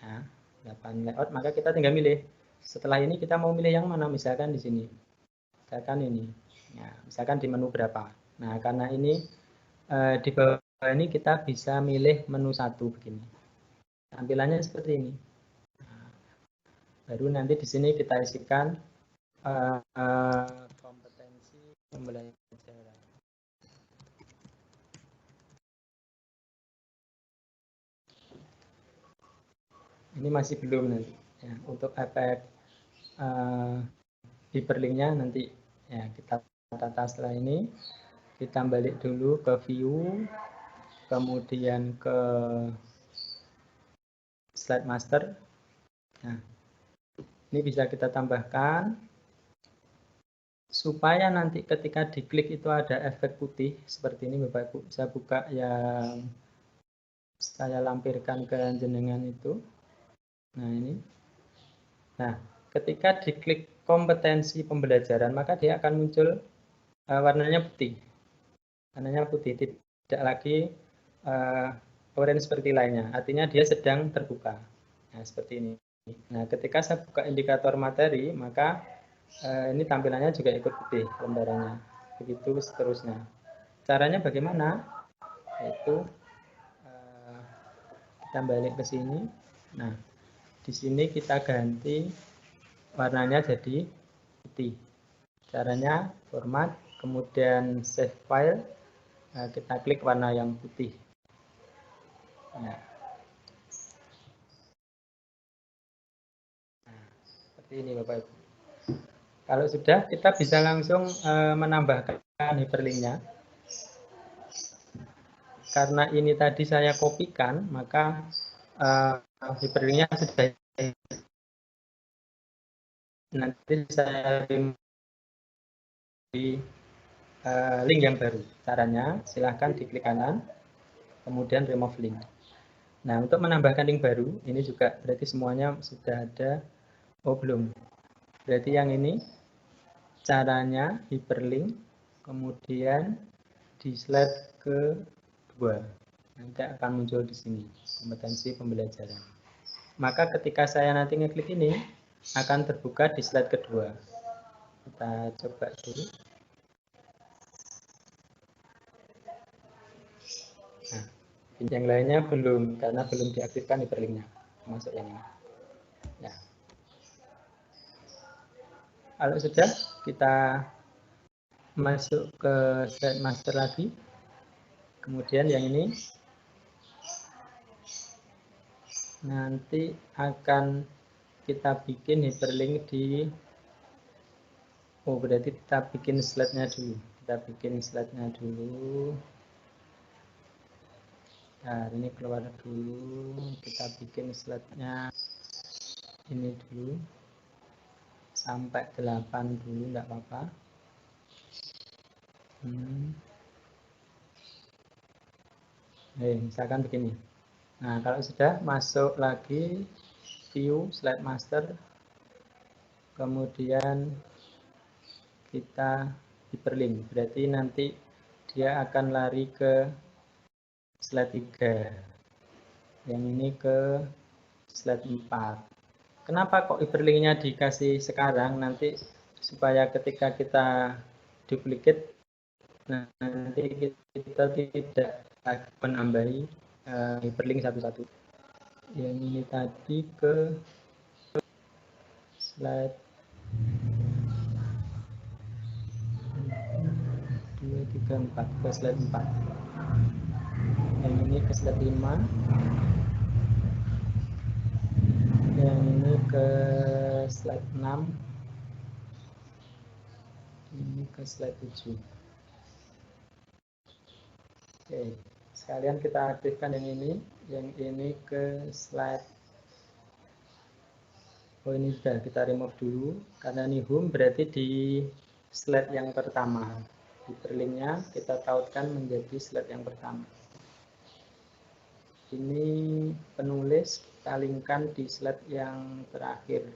Speaker 2: Nah, 8 layout, maka kita tinggal milih. Setelah ini kita mau milih yang mana, misalkan di sini. Misalkan ini. Nah, misalkan di menu berapa. Nah, karena ini di bawah ini kita bisa milih menu 1 begini. Tampilannya seperti ini. Baru nanti di sini kita isikan kompetensi pembelajaran. Ini masih belum nanti. Ya, untuk efek hyperlinknya nanti ya kita tata setelah ini. Kita balik dulu ke view, kemudian ke slide master. Nah, ini bisa kita tambahkan supaya nanti ketika diklik itu ada efek putih seperti ini Bapak Ibu. Saya buka yang saya lampirkan ke jenengan itu. Nah, ini. Nah, ketika diklik kompetensi pembelajaran, maka dia akan muncul warnanya putih. Warnanya putih, tidak lagi orange seperti lainnya. Artinya dia sedang terbuka. Nah, seperti ini. Nah, ketika saya buka indikator materi, maka ini tampilannya juga ikut putih lembarannya. Begitu seterusnya. Caranya bagaimana? Yaitu kita balik ke sini. Nah, di sini kita ganti warnanya jadi putih. Caranya format, kemudian save file, kita klik warna yang putih. Nah, seperti ini Bapak Ibu. Kalau sudah, kita bisa langsung menambahkan hyperlinknya. Karena ini tadi saya kopikan, maka hyperlinknya sudah nanti saya di link yang baru. Caranya silahkan diklik kanan, kemudian remove link. Nah, untuk menambahkan link baru, ini juga berarti semuanya sudah ada. Oh, belum. Berarti yang ini caranya hyperlink, kemudian di slide kedua. Nanti akan muncul di sini, kompetensi pembelajaran. Maka ketika saya nanti ngeklik ini, akan terbuka di slide kedua. Kita coba dulu. Nah, yang lainnya belum, karena belum diaktifkan hyperlinknya, masuk yang ini. Ya. Kalau sudah, kita masuk ke slide master lagi. Kemudian yang ini nanti akan kita bikin hyperlink di berarti kita bikin slide-nya dulu. Kita bikin slide-nya dulu. Nah, ini keluar dulu. Kita bikin slide-nya ini dulu. Sampai 8 dulu, enggak apa-apa. Misalkan begini. Nah, kalau sudah masuk lagi view slide master, kemudian kita hyperlink. Berarti nanti dia akan lari ke slide 3. Yang ini ke slide 4. Kenapa kok hyperlinknya dikasih sekarang? Nanti supaya ketika kita duplicate, nanti kita tidak menambahi hyperlink satu-satu. Yang ini tadi ke slide 2, 3, 4, ke slide 4. Yang ini ke slide 5. Yang ini ke slide 6. Ini ke slide 7. Oke, sekalian kita aktifkan yang ini ke slide. Oh, ini sudah kita remove dulu, karena ini home berarti di slide yang pertama. Hyperlinknya kita tautkan menjadi slide yang pertama. Ini penulis kita linkkan di slide yang terakhir.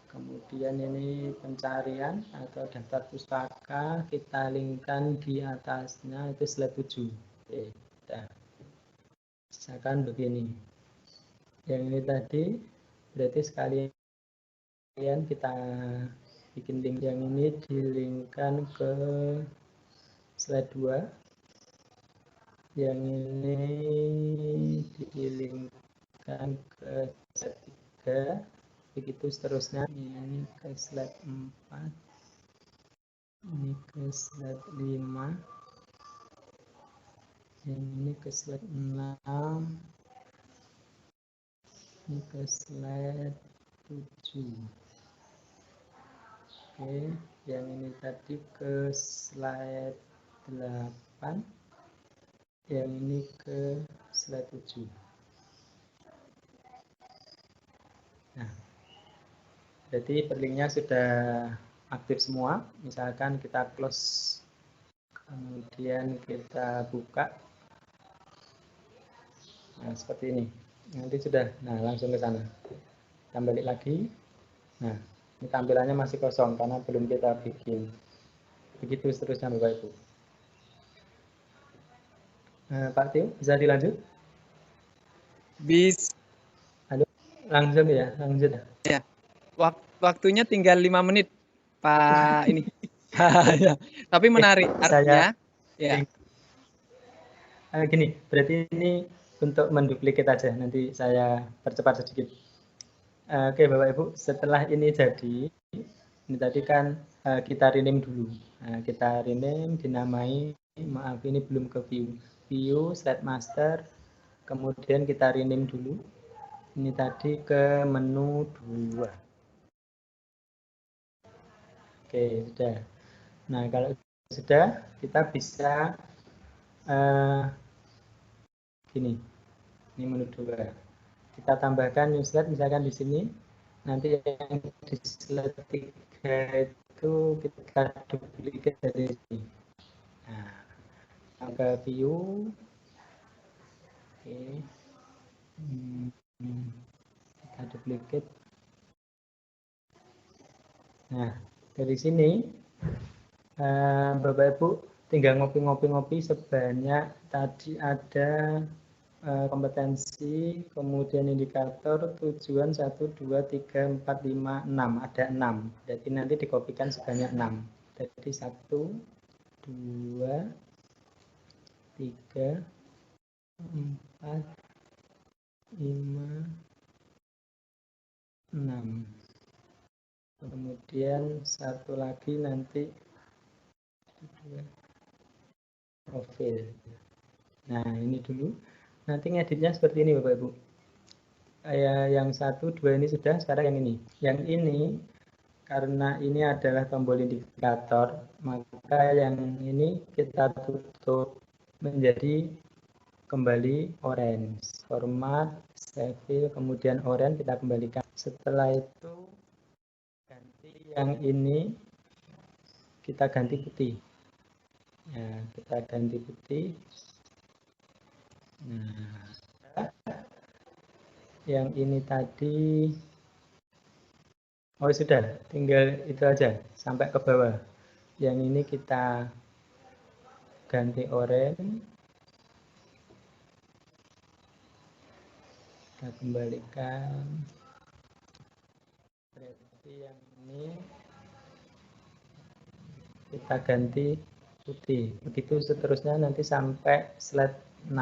Speaker 2: Kemudian ini pencarian atau daftar pustaka kita linkkan di atasnya, itu slide 7. Oke, nah. Misalkan begini. Yang ini tadi berarti sekalian kita bikin link. Yang ini dilinkkan ke slide 2. Yang ini dilinkkan ke slide 3. Begitu seterusnya. Ini ke slide 4. Ini ke slide 5. Yang ini ke slide 6. Ini ke slide 7. Oke, yang ini tadi ke slide 8. Yang ini ke slide 7. Nah, jadi perlinknya sudah aktif semua. Misalkan kita close, kemudian kita buka. Nah, seperti ini. Nanti sudah, nah langsung ke sana. Kita balik lagi. Nah, ini tampilannya masih kosong karena belum kita bikin. Begitu seterusnya Bapak Ibu. Pak Tio, bisa dilanjut?
Speaker 1: Bis,
Speaker 2: Halo, langsung ya, lanjut.
Speaker 1: ya. Waktunya tinggal 5 menit, Pak ini. Ya. Tapi menarik artinya. Ya.
Speaker 2: Gini, berarti ini untuk menduplikat aja. Nanti saya percepat sedikit. Oke, Bapak Ibu, setelah ini jadi, ini tadi kan kita rename dulu. Nah, kita rename, dinamai, maaf ini belum ke view, slide master, kemudian kita rename dulu. Ini tadi ke menu 2. Oke, sudah. Nah, kalau sudah, kita bisa gini, ini menu 2. Kita tambahkan new slide, misalkan di sini. Nanti yang di slide 3 itu kita duplikat dari sini. Nah, ke view. Oke. Kita duplikat. Nah, dari sini Bapak Ibu tinggal ngopi-ngopi sebanyak tadi ada kompetensi, kemudian indikator, tujuan 1, 2, 3, 4, 5, 6. Ada 6. Jadi nanti dikopikan sebanyak 6. Jadi 1, 2, 3, 4, 5, 6. Kemudian satu lagi nanti profil. Nah, ini dulu. Nanti ngeditnya seperti ini Bapak Ibu. Yang 1, 2 ini sudah, sekarang yang ini. Yang ini, karena ini adalah tombol indikator, maka yang ini kita tutup menjadi kembali orange. Format, save, kemudian orange kita kembalikan. Setelah itu, ganti yang ini, kita ganti putih. Ya, kita ganti putih. Nah, yang ini tadi, oh sudah, tinggal itu aja sampai ke bawah. Yang ini kita ganti orange, kita kembalikan. Berarti yang ini kita ganti putih. Begitu seterusnya nanti sampai slide 6.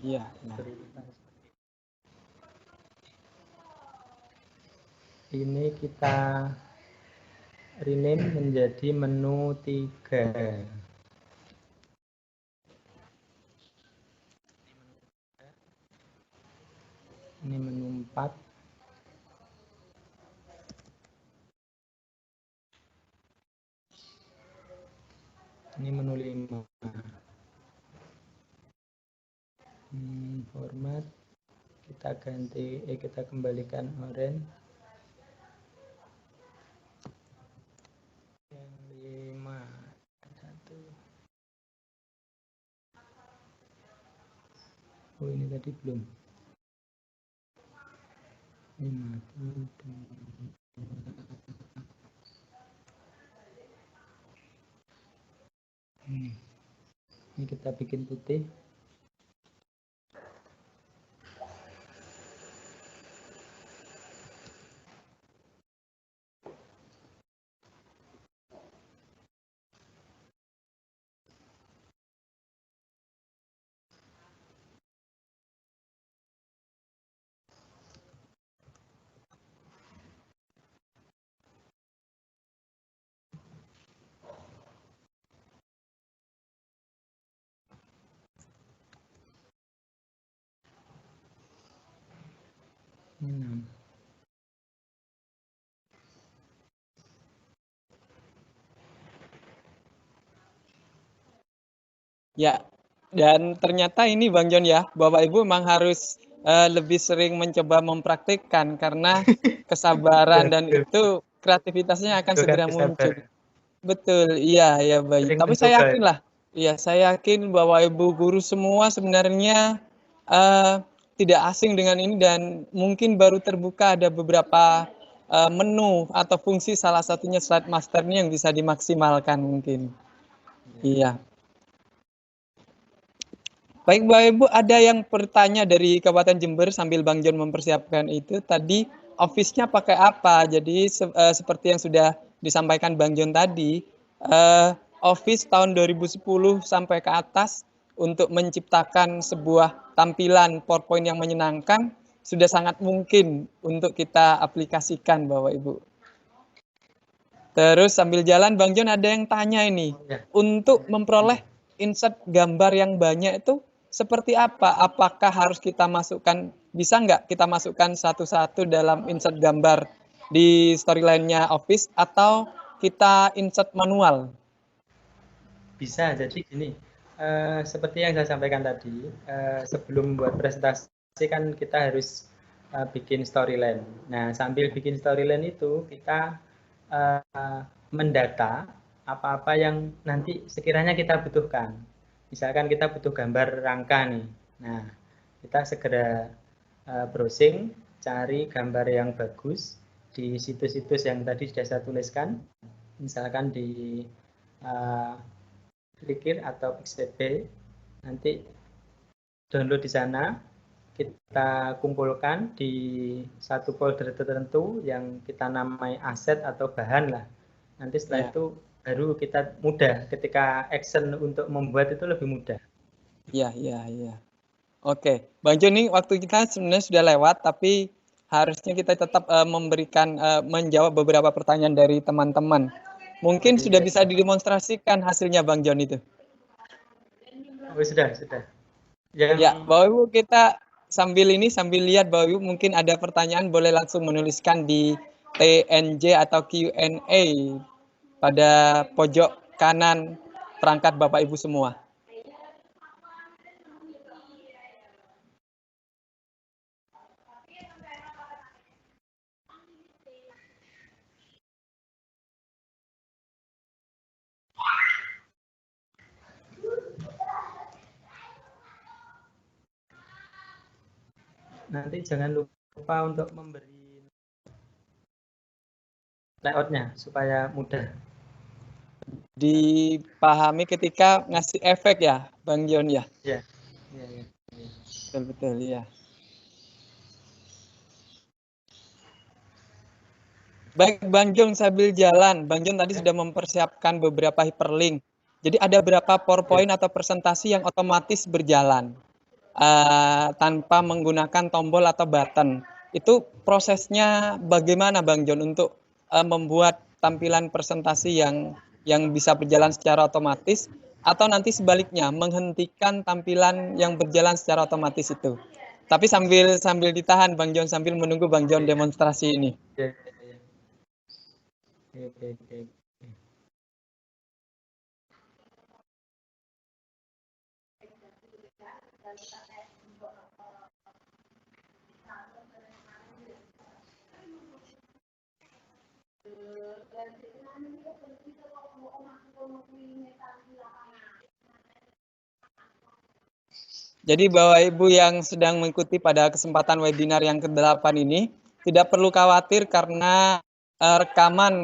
Speaker 1: Iya.
Speaker 2: Ini kita rename menjadi menu 3. Ini menu 4. Ini menu 5. Format kita ganti, kita kembalikan orange. Yang 5 1. Oh ini tadi belum. 5 ini kita bikin putih.
Speaker 1: Ya, dan ternyata ini Bang Jon ya, Bapak Ibu memang harus lebih sering mencoba mempraktikkan karena kesabaran dan itu kreativitasnya akan segera muncul. Betul, iya ya baik. Tapi saya yakin lah, iya saya yakin bahwa Ibu guru semua sebenarnya tidak asing dengan ini dan mungkin baru terbuka ada beberapa menu atau fungsi salah satunya slide master ini yang bisa dimaksimalkan mungkin. Iya. Baik Bapak Ibu, ada yang bertanya dari Kabupaten Jember sambil Bang Jon mempersiapkan itu tadi office-nya pakai apa? Jadi seperti yang sudah disampaikan Bang Jon tadi, Office tahun 2010 sampai ke atas untuk menciptakan sebuah tampilan PowerPoint yang menyenangkan sudah sangat mungkin untuk kita aplikasikan Bapak Ibu. Terus sambil jalan Bang Jon ada yang tanya ini, untuk memperoleh insert gambar yang banyak itu seperti apa? Apakah harus kita masukkan, bisa nggak kita masukkan satu-satu dalam insert gambar di storyline-nya Office atau kita insert manual?
Speaker 2: Bisa, jadi gini, seperti yang saya sampaikan tadi, sebelum buat presentasi kan kita harus bikin storyline. Nah, sambil bikin storyline itu kita mendata apa-apa yang nanti sekiranya kita butuhkan. Misalkan kita butuh gambar rangka nih. Nah, kita segera browsing, cari gambar yang bagus di situs-situs yang tadi sudah saya tuliskan. Misalkan di Flickr atau Pixabay, nanti download di sana, kita kumpulkan di satu folder tertentu yang kita namai aset atau bahan lah. Nanti setelah itu baru kita mudah, ketika action untuk membuat itu lebih mudah.
Speaker 1: Iya. Oke, Bang Jon, ini waktu kita sebenarnya sudah lewat, tapi harusnya kita tetap memberikan menjawab beberapa pertanyaan dari teman-teman. Mungkin sudah bisa didemonstrasikan hasilnya Bang Jon itu.
Speaker 2: Oh, sudah.
Speaker 1: Ya, Bapak Ibu kita sambil lihat Bapak Ibu mungkin ada pertanyaan boleh langsung menuliskan di TNJ atau Q&A pada pojok kanan perangkat Bapak Ibu semua.
Speaker 2: Nanti jangan lupa untuk memberi layoutnya supaya mudah
Speaker 1: dipahami ketika ngasih efek ya Bang Jon ya.
Speaker 2: Iya.
Speaker 1: Betul ya. Baik Bang Jon sambil jalan, Bang Jon tadi sudah mempersiapkan beberapa hyperlink. Jadi ada beberapa PowerPoint atau presentasi yang otomatis berjalan tanpa menggunakan tombol atau button. Itu prosesnya bagaimana Bang Jon untuk membuat tampilan presentasi yang bisa berjalan secara otomatis atau nanti sebaliknya menghentikan tampilan yang berjalan secara otomatis itu. Tapi sambil ditahan Bang Jon sambil menunggu Bang Jon demonstrasi ini.
Speaker 2: Oke.
Speaker 1: Jadi Bapak Ibu yang sedang mengikuti pada kesempatan webinar yang ke-8 ini, tidak perlu khawatir karena rekaman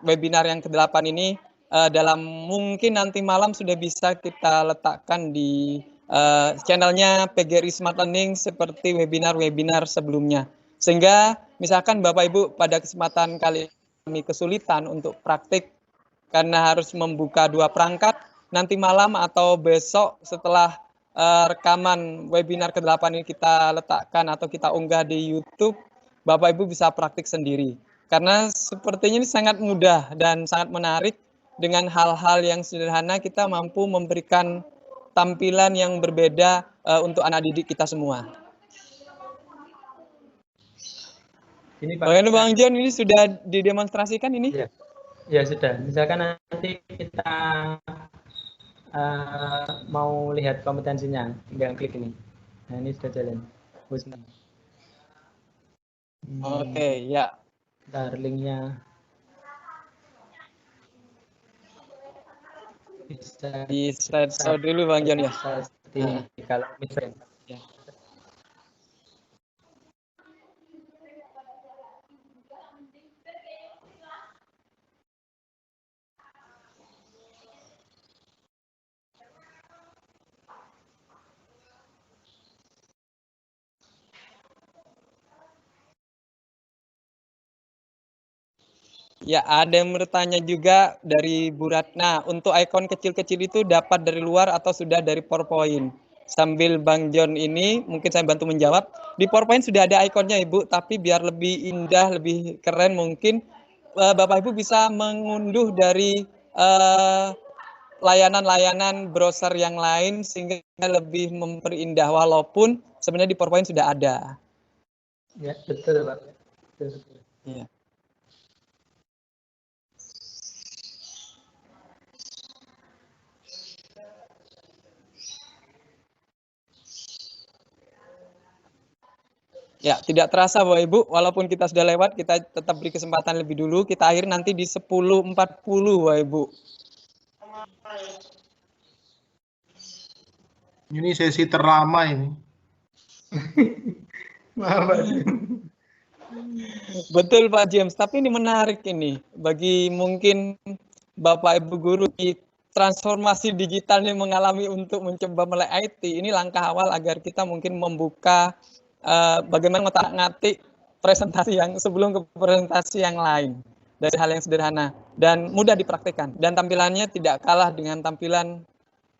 Speaker 1: webinar yang ke-8 ini dalam mungkin nanti malam sudah bisa kita letakkan di channelnya PGRI Smart Learning seperti webinar-webinar sebelumnya. Sehingga misalkan Bapak Ibu pada kesempatan kali ini kesulitan untuk praktik karena harus membuka 2 perangkat, nanti malam atau besok setelah rekaman webinar ke-8 ini kita letakkan atau kita unggah di YouTube, Bapak Ibu bisa praktik sendiri. Karena sepertinya ini sangat mudah dan sangat menarik, dengan hal-hal yang sederhana kita mampu memberikan tampilan yang berbeda untuk anak didik kita semua.
Speaker 2: Ini Pak.
Speaker 1: Bagaimana Bang John, ini sudah didemonstrasikan ini?
Speaker 2: Ya, ya sudah. Misalkan nanti kita mau lihat kompetensinya, tinggal klik ini. Nah, ini sudah jalan.
Speaker 1: Oke, ya.
Speaker 2: Ntar linknya bisa
Speaker 1: Di slide show dulu Bang John ya.
Speaker 2: Kalau misalnya
Speaker 1: Ya. Ya, ada yang bertanya juga dari Bu Ratna, untuk ikon kecil-kecil itu dapat dari luar atau sudah dari PowerPoint? Sambil Bang John ini, mungkin saya bantu menjawab. Di PowerPoint sudah ada ikonnya Ibu, tapi biar lebih indah, lebih keren mungkin Bapak Ibu bisa mengunduh dari layanan-layanan browser yang lain sehingga lebih memperindah, walaupun sebenarnya di PowerPoint sudah ada.
Speaker 2: ya betul Pak. Betul.
Speaker 1: Ya. Ya, tidak terasa Bapak Ibu, walaupun kita sudah lewat, kita tetap beri kesempatan lebih dulu. Kita akhir nanti di 10.40 Bapak Ibu.
Speaker 3: Ini sesi terlama ini.
Speaker 2: Maaf Pak.
Speaker 1: Betul Pak James, tapi ini menarik ini. Bagi mungkin Bapak Ibu guru di transformasi digital ini mengalami untuk mencoba melek IT, ini langkah awal agar kita mungkin membuka bagaimana ngotak-ngatik presentasi yang sebelum ke presentasi yang lain dari hal yang sederhana dan mudah dipraktikkan dan tampilannya tidak kalah dengan tampilan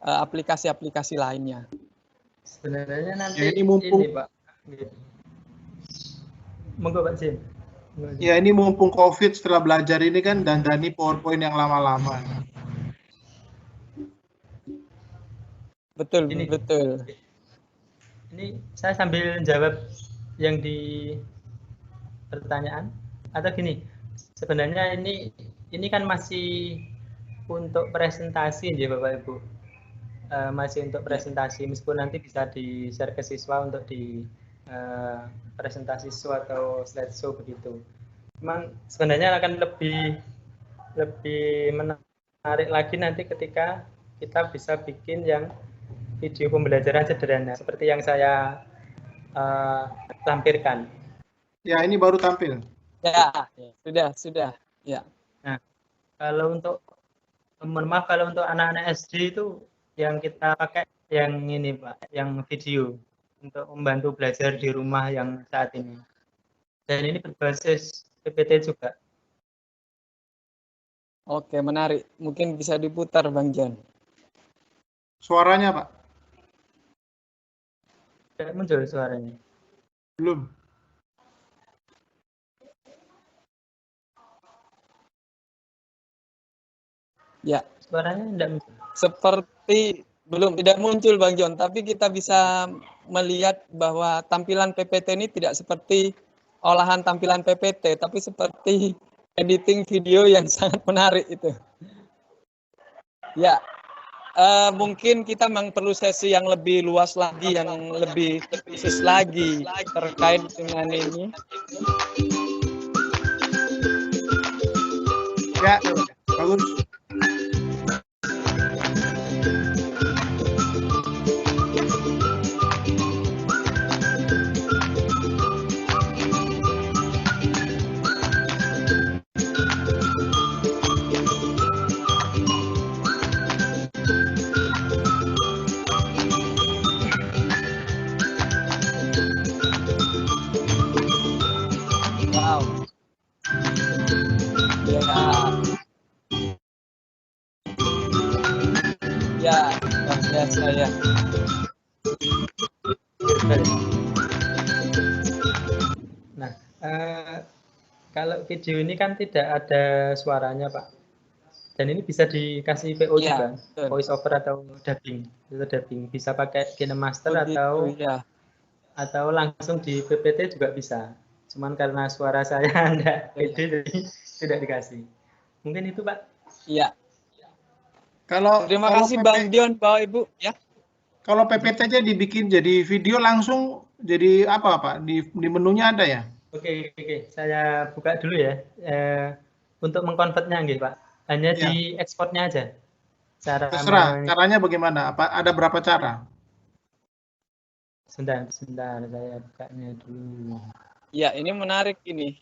Speaker 1: aplikasi-aplikasi lainnya.
Speaker 2: Sebenarnya nanti
Speaker 3: Ya, ini mumpung
Speaker 2: Pak. Monggo Pak Jim.
Speaker 3: Ya, ini mumpung COVID setelah belajar ini kan dandani PowerPoint yang lama-lama.
Speaker 1: Betul,
Speaker 2: Ini,
Speaker 1: betul.
Speaker 2: Ini saya sambil jawab yang di pertanyaan atau gini. Sebenarnya ini kan masih untuk presentasi ya Bapak Ibu. Masih untuk presentasi, meskipun nanti bisa di-share ke siswa untuk di presentasi siswa atau slideshow begitu. Memang sebenarnya akan lebih menarik lagi nanti ketika kita bisa bikin yang video pembelajaran sederhana seperti yang saya tampilkan.
Speaker 3: Ya, ini baru tampil.
Speaker 1: Ya, sudah. Ya.
Speaker 2: Nah, kalau untuk mohon maaf, kalau untuk anak-anak SD itu yang kita pakai yang ini Pak, yang video untuk membantu belajar di rumah yang saat ini. Dan ini berbasis PPT juga.
Speaker 1: Oke, menarik. Mungkin bisa diputar Bang John.
Speaker 3: Suaranya, Pak?
Speaker 2: Tidak muncul suaranya.
Speaker 3: Belum.
Speaker 1: Ya.
Speaker 2: Suaranya tidak muncul.
Speaker 1: Seperti tidak muncul Bang John, tapi kita bisa melihat bahwa tampilan PPT ini tidak seperti olahan tampilan PPT, tapi seperti editing video yang sangat menarik itu. Ya, mungkin kita memang perlu sesi yang lebih luas lagi, yang lebih khusus lagi terkait dengan ini.
Speaker 3: Ya, bagus.
Speaker 1: Wow. Ya, luar biasa ya.
Speaker 2: Nah, kalau video ini kan tidak ada suaranya Pak. Dan ini bisa dikasih VO juga, voice over atau dubbing. Itu dubbing. Bisa pakai KineMaster atau langsung di PPT juga bisa. Cuman karena suara saya enggak pede, jadi tidak dikasih. Mungkin itu, Pak.
Speaker 1: Iya. Terima
Speaker 3: Kalau
Speaker 1: kasih Bang Dion, Bapak Ibu ya.
Speaker 3: Kalau PPT-nya dibikin jadi video langsung jadi apa Pak? Di menunya ada ya?
Speaker 2: Oke. Saya buka dulu ya. Untuk mengkonvertnya nggih, Pak. Hanya
Speaker 3: Ya.
Speaker 2: di ekspornya aja.
Speaker 3: Terserah. Caranya bagaimana? Apa ada berapa cara?
Speaker 2: Sebentar, saya bukanya dulu.
Speaker 1: Ya, ini menarik ini.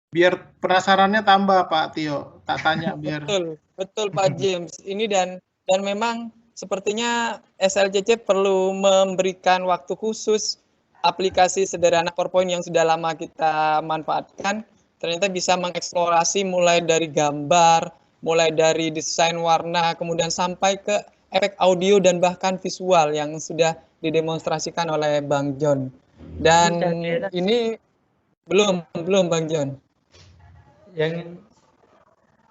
Speaker 3: Biar penasarannya tambah Pak Tio. Tak tanya biar.
Speaker 1: Betul Pak James. Ini dan memang sepertinya SLCC perlu memberikan waktu khusus. Aplikasi sederhana PowerPoint yang sudah lama kita manfaatkan ternyata bisa mengeksplorasi mulai dari gambar, mulai dari desain warna, kemudian sampai ke efek audio dan bahkan visual yang sudah didemonstrasikan oleh Bang John. Dan ini belum Bang John.
Speaker 2: Yang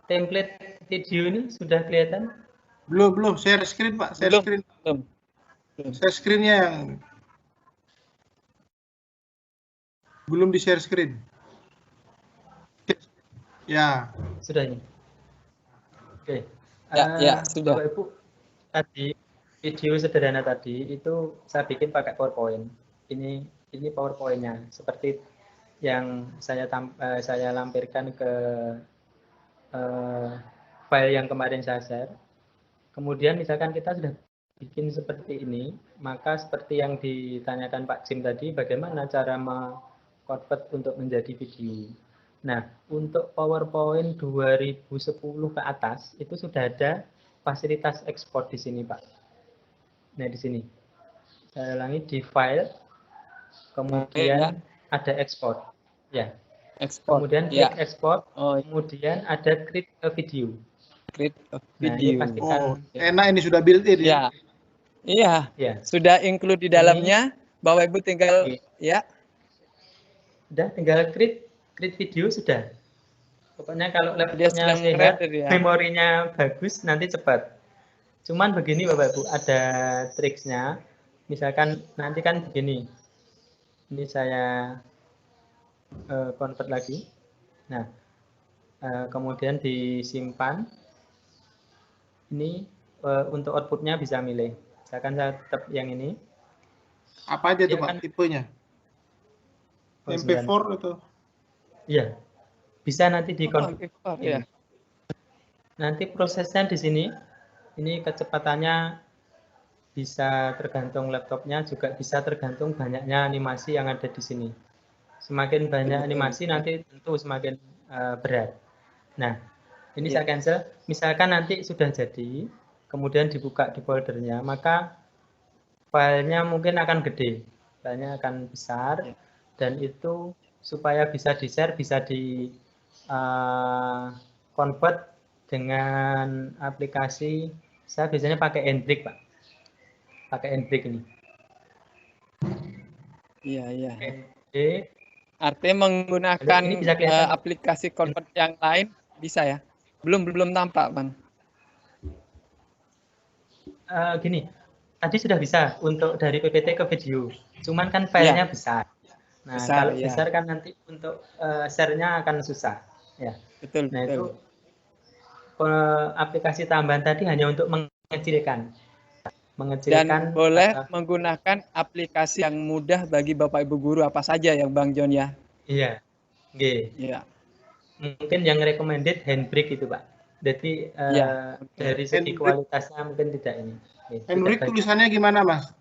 Speaker 2: template video ini sudah kelihatan?
Speaker 3: Belum. Share screen Pak. Share screen.
Speaker 1: Belum.
Speaker 3: Share screen-nya yang belum di share screen. Ya.
Speaker 2: Sudah ini. Oke.
Speaker 1: Ya, sudah.
Speaker 2: Bapak Ibu, tadi video sederhana tadi itu saya bikin pakai PowerPoint. Ini PowerPoint-nya seperti yang saya lampirkan ke file yang kemarin saya share. Kemudian misalkan kita sudah bikin seperti ini, maka seperti yang ditanyakan Pak Jim tadi, bagaimana cara convert untuk menjadi video. Nah, untuk PowerPoint 2010 ke atas itu sudah ada fasilitas ekspor di sini, Pak. Nah, di sini. Saya ulangi, di file, kemudian ada ekspor. Ya.
Speaker 1: Ekspor.
Speaker 2: Kemudian klik ekspor, kemudian ada create a video.
Speaker 1: Create a video.
Speaker 2: Nah,
Speaker 3: enak ini sudah built-in
Speaker 1: ya. Iya. Sudah include di dalamnya. Bapak Ibu tinggal
Speaker 2: Udah tinggal create video sudah. Pokoknya kalau laptopnya sehat, memorinya bagus, nanti cepat. Cuman begini Bapak Ibu, ada triksnya. Misalkan nanti kan begini. Ini saya convert lagi. Nah, kemudian disimpan. Ini untuk outputnya bisa milih. Misalkan saya tetap yang ini.
Speaker 3: Apa aja tuh Pak tipenya? MP4 atau?
Speaker 2: Iya. Bisa nanti
Speaker 1: MP4 ya.
Speaker 2: Nanti prosesnya di sini. Ini kecepatannya bisa tergantung laptopnya, juga bisa tergantung banyaknya animasi yang ada di sini. Semakin banyak animasi nanti tentu semakin berat. Nah, ini saya cancel. Misalkan nanti sudah jadi, kemudian dibuka di foldernya, maka filenya mungkin akan gede, filenya akan besar, dan itu supaya bisa di-share, bisa di convert dengan aplikasi. Saya biasanya pakai Handbrake, Pak. Pakai Handbrake ini.
Speaker 1: Iya.
Speaker 2: Handbrake.
Speaker 1: Artinya menggunakan aplikasi convert yang lain bisa ya? Belum tampak, Bang.
Speaker 2: Gini, tadi sudah bisa untuk dari PPT ke video. Cuman kan filenya besar. Nah, kalau besar kan nanti untuk share-nya akan susah. Ya.
Speaker 1: Betul.
Speaker 2: Itu aplikasi tambahan tadi hanya untuk mengecilkan.
Speaker 1: Dan boleh menggunakan aplikasi yang mudah bagi Bapak Ibu guru apa saja yang Bang John ya?
Speaker 2: Iya. Iya. Mungkin yang recommended Handbrake itu, Pak. Jadi dari segi kualitasnya mungkin tidak ini.
Speaker 3: Handbrake tulisannya gimana, Mas?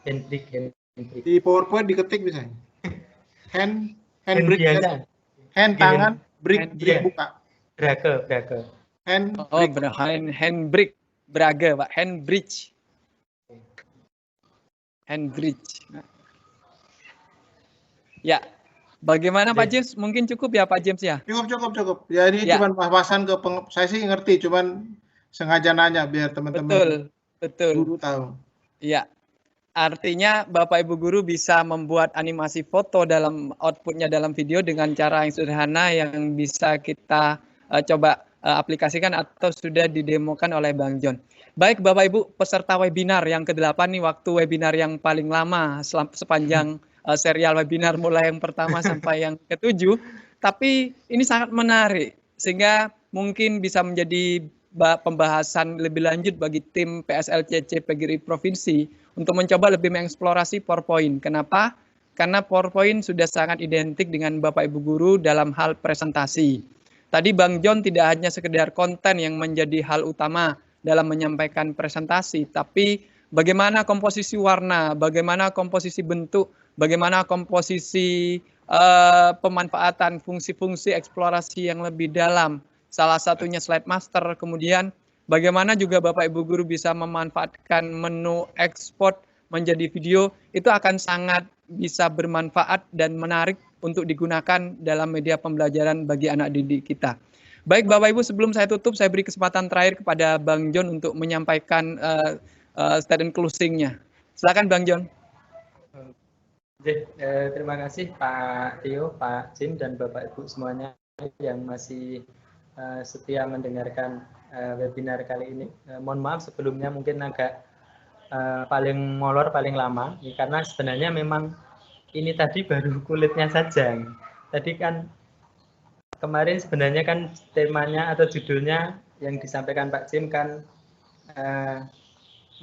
Speaker 2: Handbrake.
Speaker 3: Di PowerPoint diketik bisa. Handbrake. Hand tangan, break buka.
Speaker 2: Brake.
Speaker 1: Handbrake. Brage, Pak. Handbridge. Ya. Bagaimana Pak James? Mungkin cukup ya Pak James ya?
Speaker 3: Cukup. Ya ini cuma papasan saya sih ngerti, cuman sengaja nanya biar teman-teman guru tahu.
Speaker 1: Iya. Artinya Bapak Ibu guru bisa membuat animasi foto dalam outputnya dalam video dengan cara yang sederhana yang bisa kita coba aplikasikan atau sudah didemokan oleh Bang John. Baik Bapak Ibu peserta webinar yang ke-8 nih, waktu webinar yang paling lama sepanjang serial webinar mulai yang pertama sampai yang ke-7, tapi ini sangat menarik sehingga mungkin bisa menjadi pembahasan lebih lanjut bagi tim PSLCC PGRI Provinsi untuk mencoba lebih mengeksplorasi PowerPoint. Kenapa? Karena PowerPoint sudah sangat identik dengan Bapak Ibu guru dalam hal presentasi. Tadi Bang John tidak hanya sekedar konten yang menjadi hal utama dalam menyampaikan presentasi, tapi bagaimana komposisi warna, bagaimana komposisi bentuk, bagaimana komposisi pemanfaatan fungsi-fungsi eksplorasi yang lebih dalam. Salah satunya slide master, kemudian bagaimana juga Bapak Ibu guru bisa memanfaatkan menu ekspor menjadi video, itu akan sangat bisa bermanfaat dan menarik untuk digunakan dalam media pembelajaran bagi anak didik kita. Baik Bapak Ibu, sebelum saya tutup, saya beri kesempatan terakhir kepada Bang John untuk menyampaikan statement closing-nya. Silakan Bang John.
Speaker 2: Terima kasih Pak Tio, Pak Jim, dan Bapak Ibu semuanya yang masih setia mendengarkan webinar kali ini. Mohon maaf sebelumnya mungkin agak paling molor, paling lama, karena sebenarnya memang ini tadi baru kulitnya saja. Tadi kan kemarin sebenarnya kan temanya atau judulnya yang disampaikan Pak Jim kan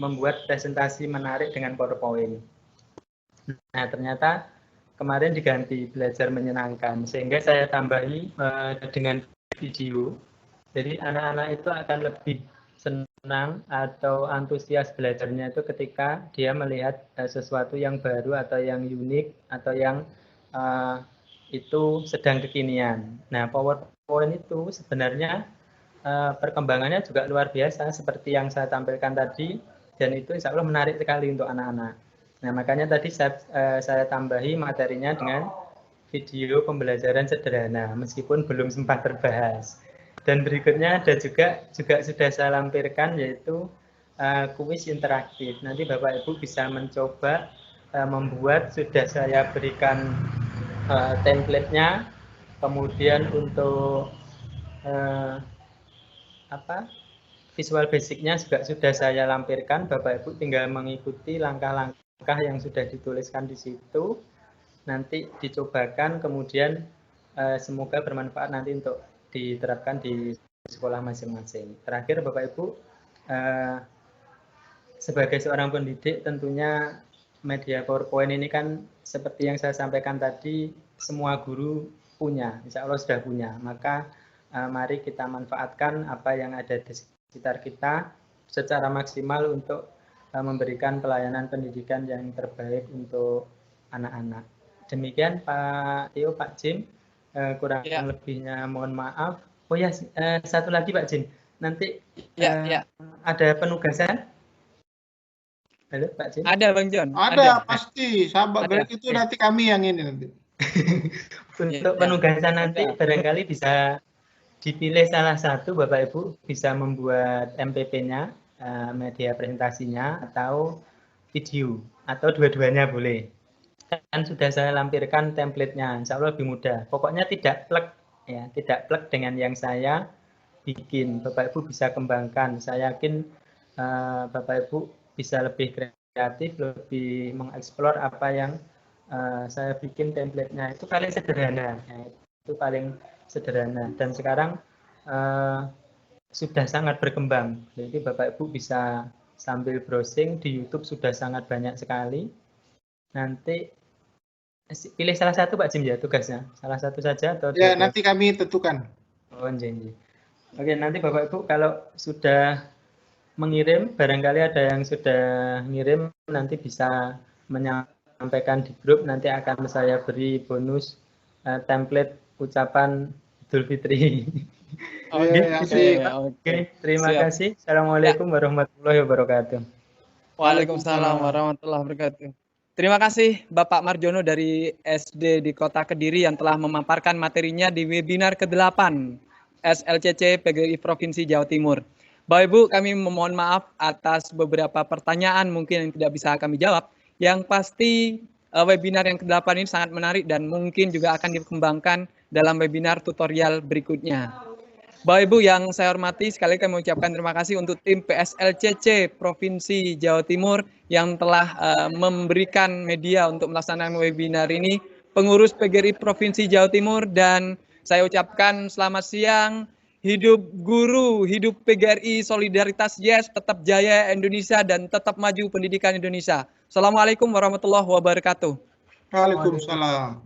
Speaker 2: membuat presentasi menarik dengan PowerPoint. Nah ternyata kemarin diganti belajar menyenangkan, sehingga saya tambahi dengan video. Jadi anak-anak itu akan lebih senang atau antusias belajarnya itu ketika dia melihat sesuatu yang baru atau yang unik atau yang itu sedang kekinian. Nah, PowerPoint itu sebenarnya perkembangannya juga luar biasa seperti yang saya tampilkan tadi, dan itu insya Allah menarik sekali untuk anak-anak. Nah, makanya tadi saya tambahi materinya dengan video pembelajaran sederhana, meskipun belum sempat terbahas. Dan berikutnya ada juga sudah saya lampirkan, yaitu kuis interaktif. Nanti Bapak Ibu bisa mencoba membuat, sudah saya berikan template-nya, kemudian untuk visual basic-nya juga sudah saya lampirkan. Bapak Ibu tinggal mengikuti langkah-langkah yang sudah dituliskan di situ, nanti dicobakan, kemudian semoga bermanfaat nanti untuk diterapkan di sekolah masing-masing. Terakhir Bapak Ibu, sebagai seorang pendidik tentunya media PowerPoint ini kan seperti yang saya sampaikan tadi, semua guru punya, insya Allah sudah punya. Maka mari kita manfaatkan apa yang ada di sekitar kita secara maksimal untuk memberikan pelayanan pendidikan yang terbaik untuk anak-anak. Demikian Pak Tio, Pak Jim, kurang lebihnya mohon maaf. Oh ya, satu lagi Pak Jim, nanti ada penugasan. Halo Pak Jim.
Speaker 1: Ada Bang John.
Speaker 3: Ada pasti, sahabat break itu nanti kami yang ini nanti.
Speaker 2: Untuk penugasan nanti barangkali bisa dipilih salah satu, Bapak Ibu bisa membuat MPP-nya, media presentasinya, atau video, atau dua-duanya boleh. Kan sudah saya lampirkan template-nya, insya Allah lebih mudah. Pokoknya tidak plek, ya, tidak plek dengan yang saya bikin. Bapak Ibu bisa kembangkan. Saya yakin Bapak Ibu bisa lebih kreatif, lebih mengeksplor apa yang saya bikin template-nya. Itu paling sederhana, ya, itu paling sederhana. Dan sekarang sudah sangat berkembang. Jadi Bapak Ibu bisa sambil browsing di YouTube, sudah sangat banyak sekali. Nanti pilih salah satu Pak Jim ya tugasnya, salah satu saja atau
Speaker 3: ya nanti kami tentukan.
Speaker 2: Oh janji. Oke, nanti Bapak Ibu kalau sudah mengirim, barangkali ada yang sudah ngirim, nanti bisa menyampaikan di grup, nanti akan saya beri bonus template ucapan Idul Fitri. Oke, terima kasih. Assalamualaikum warahmatullahi wabarakatuh.
Speaker 1: Waalaikumsalam warahmatullahi wabarakatuh. Terima kasih Bapak Marjono dari SD di Kota Kediri yang telah memaparkan materinya di webinar ke-8 SLCC PGRI Provinsi Jawa Timur. Bapak Ibu, kami memohon maaf atas beberapa pertanyaan mungkin yang tidak bisa kami jawab. Yang pasti webinar yang ke-8 ini sangat menarik dan mungkin juga akan dikembangkan dalam webinar tutorial berikutnya. Bapak Ibu yang saya hormati, sekali lagi kami mengucapkan terima kasih untuk tim PSLCC Provinsi Jawa Timur yang telah memberikan media untuk melaksanakan webinar ini, pengurus PGRI Provinsi Jawa Timur, dan saya ucapkan selamat siang, hidup guru, hidup PGRI, solidaritas yes, tetap jaya Indonesia, dan tetap maju pendidikan Indonesia. Assalamualaikum warahmatullahi wabarakatuh.
Speaker 3: Waalaikumsalam.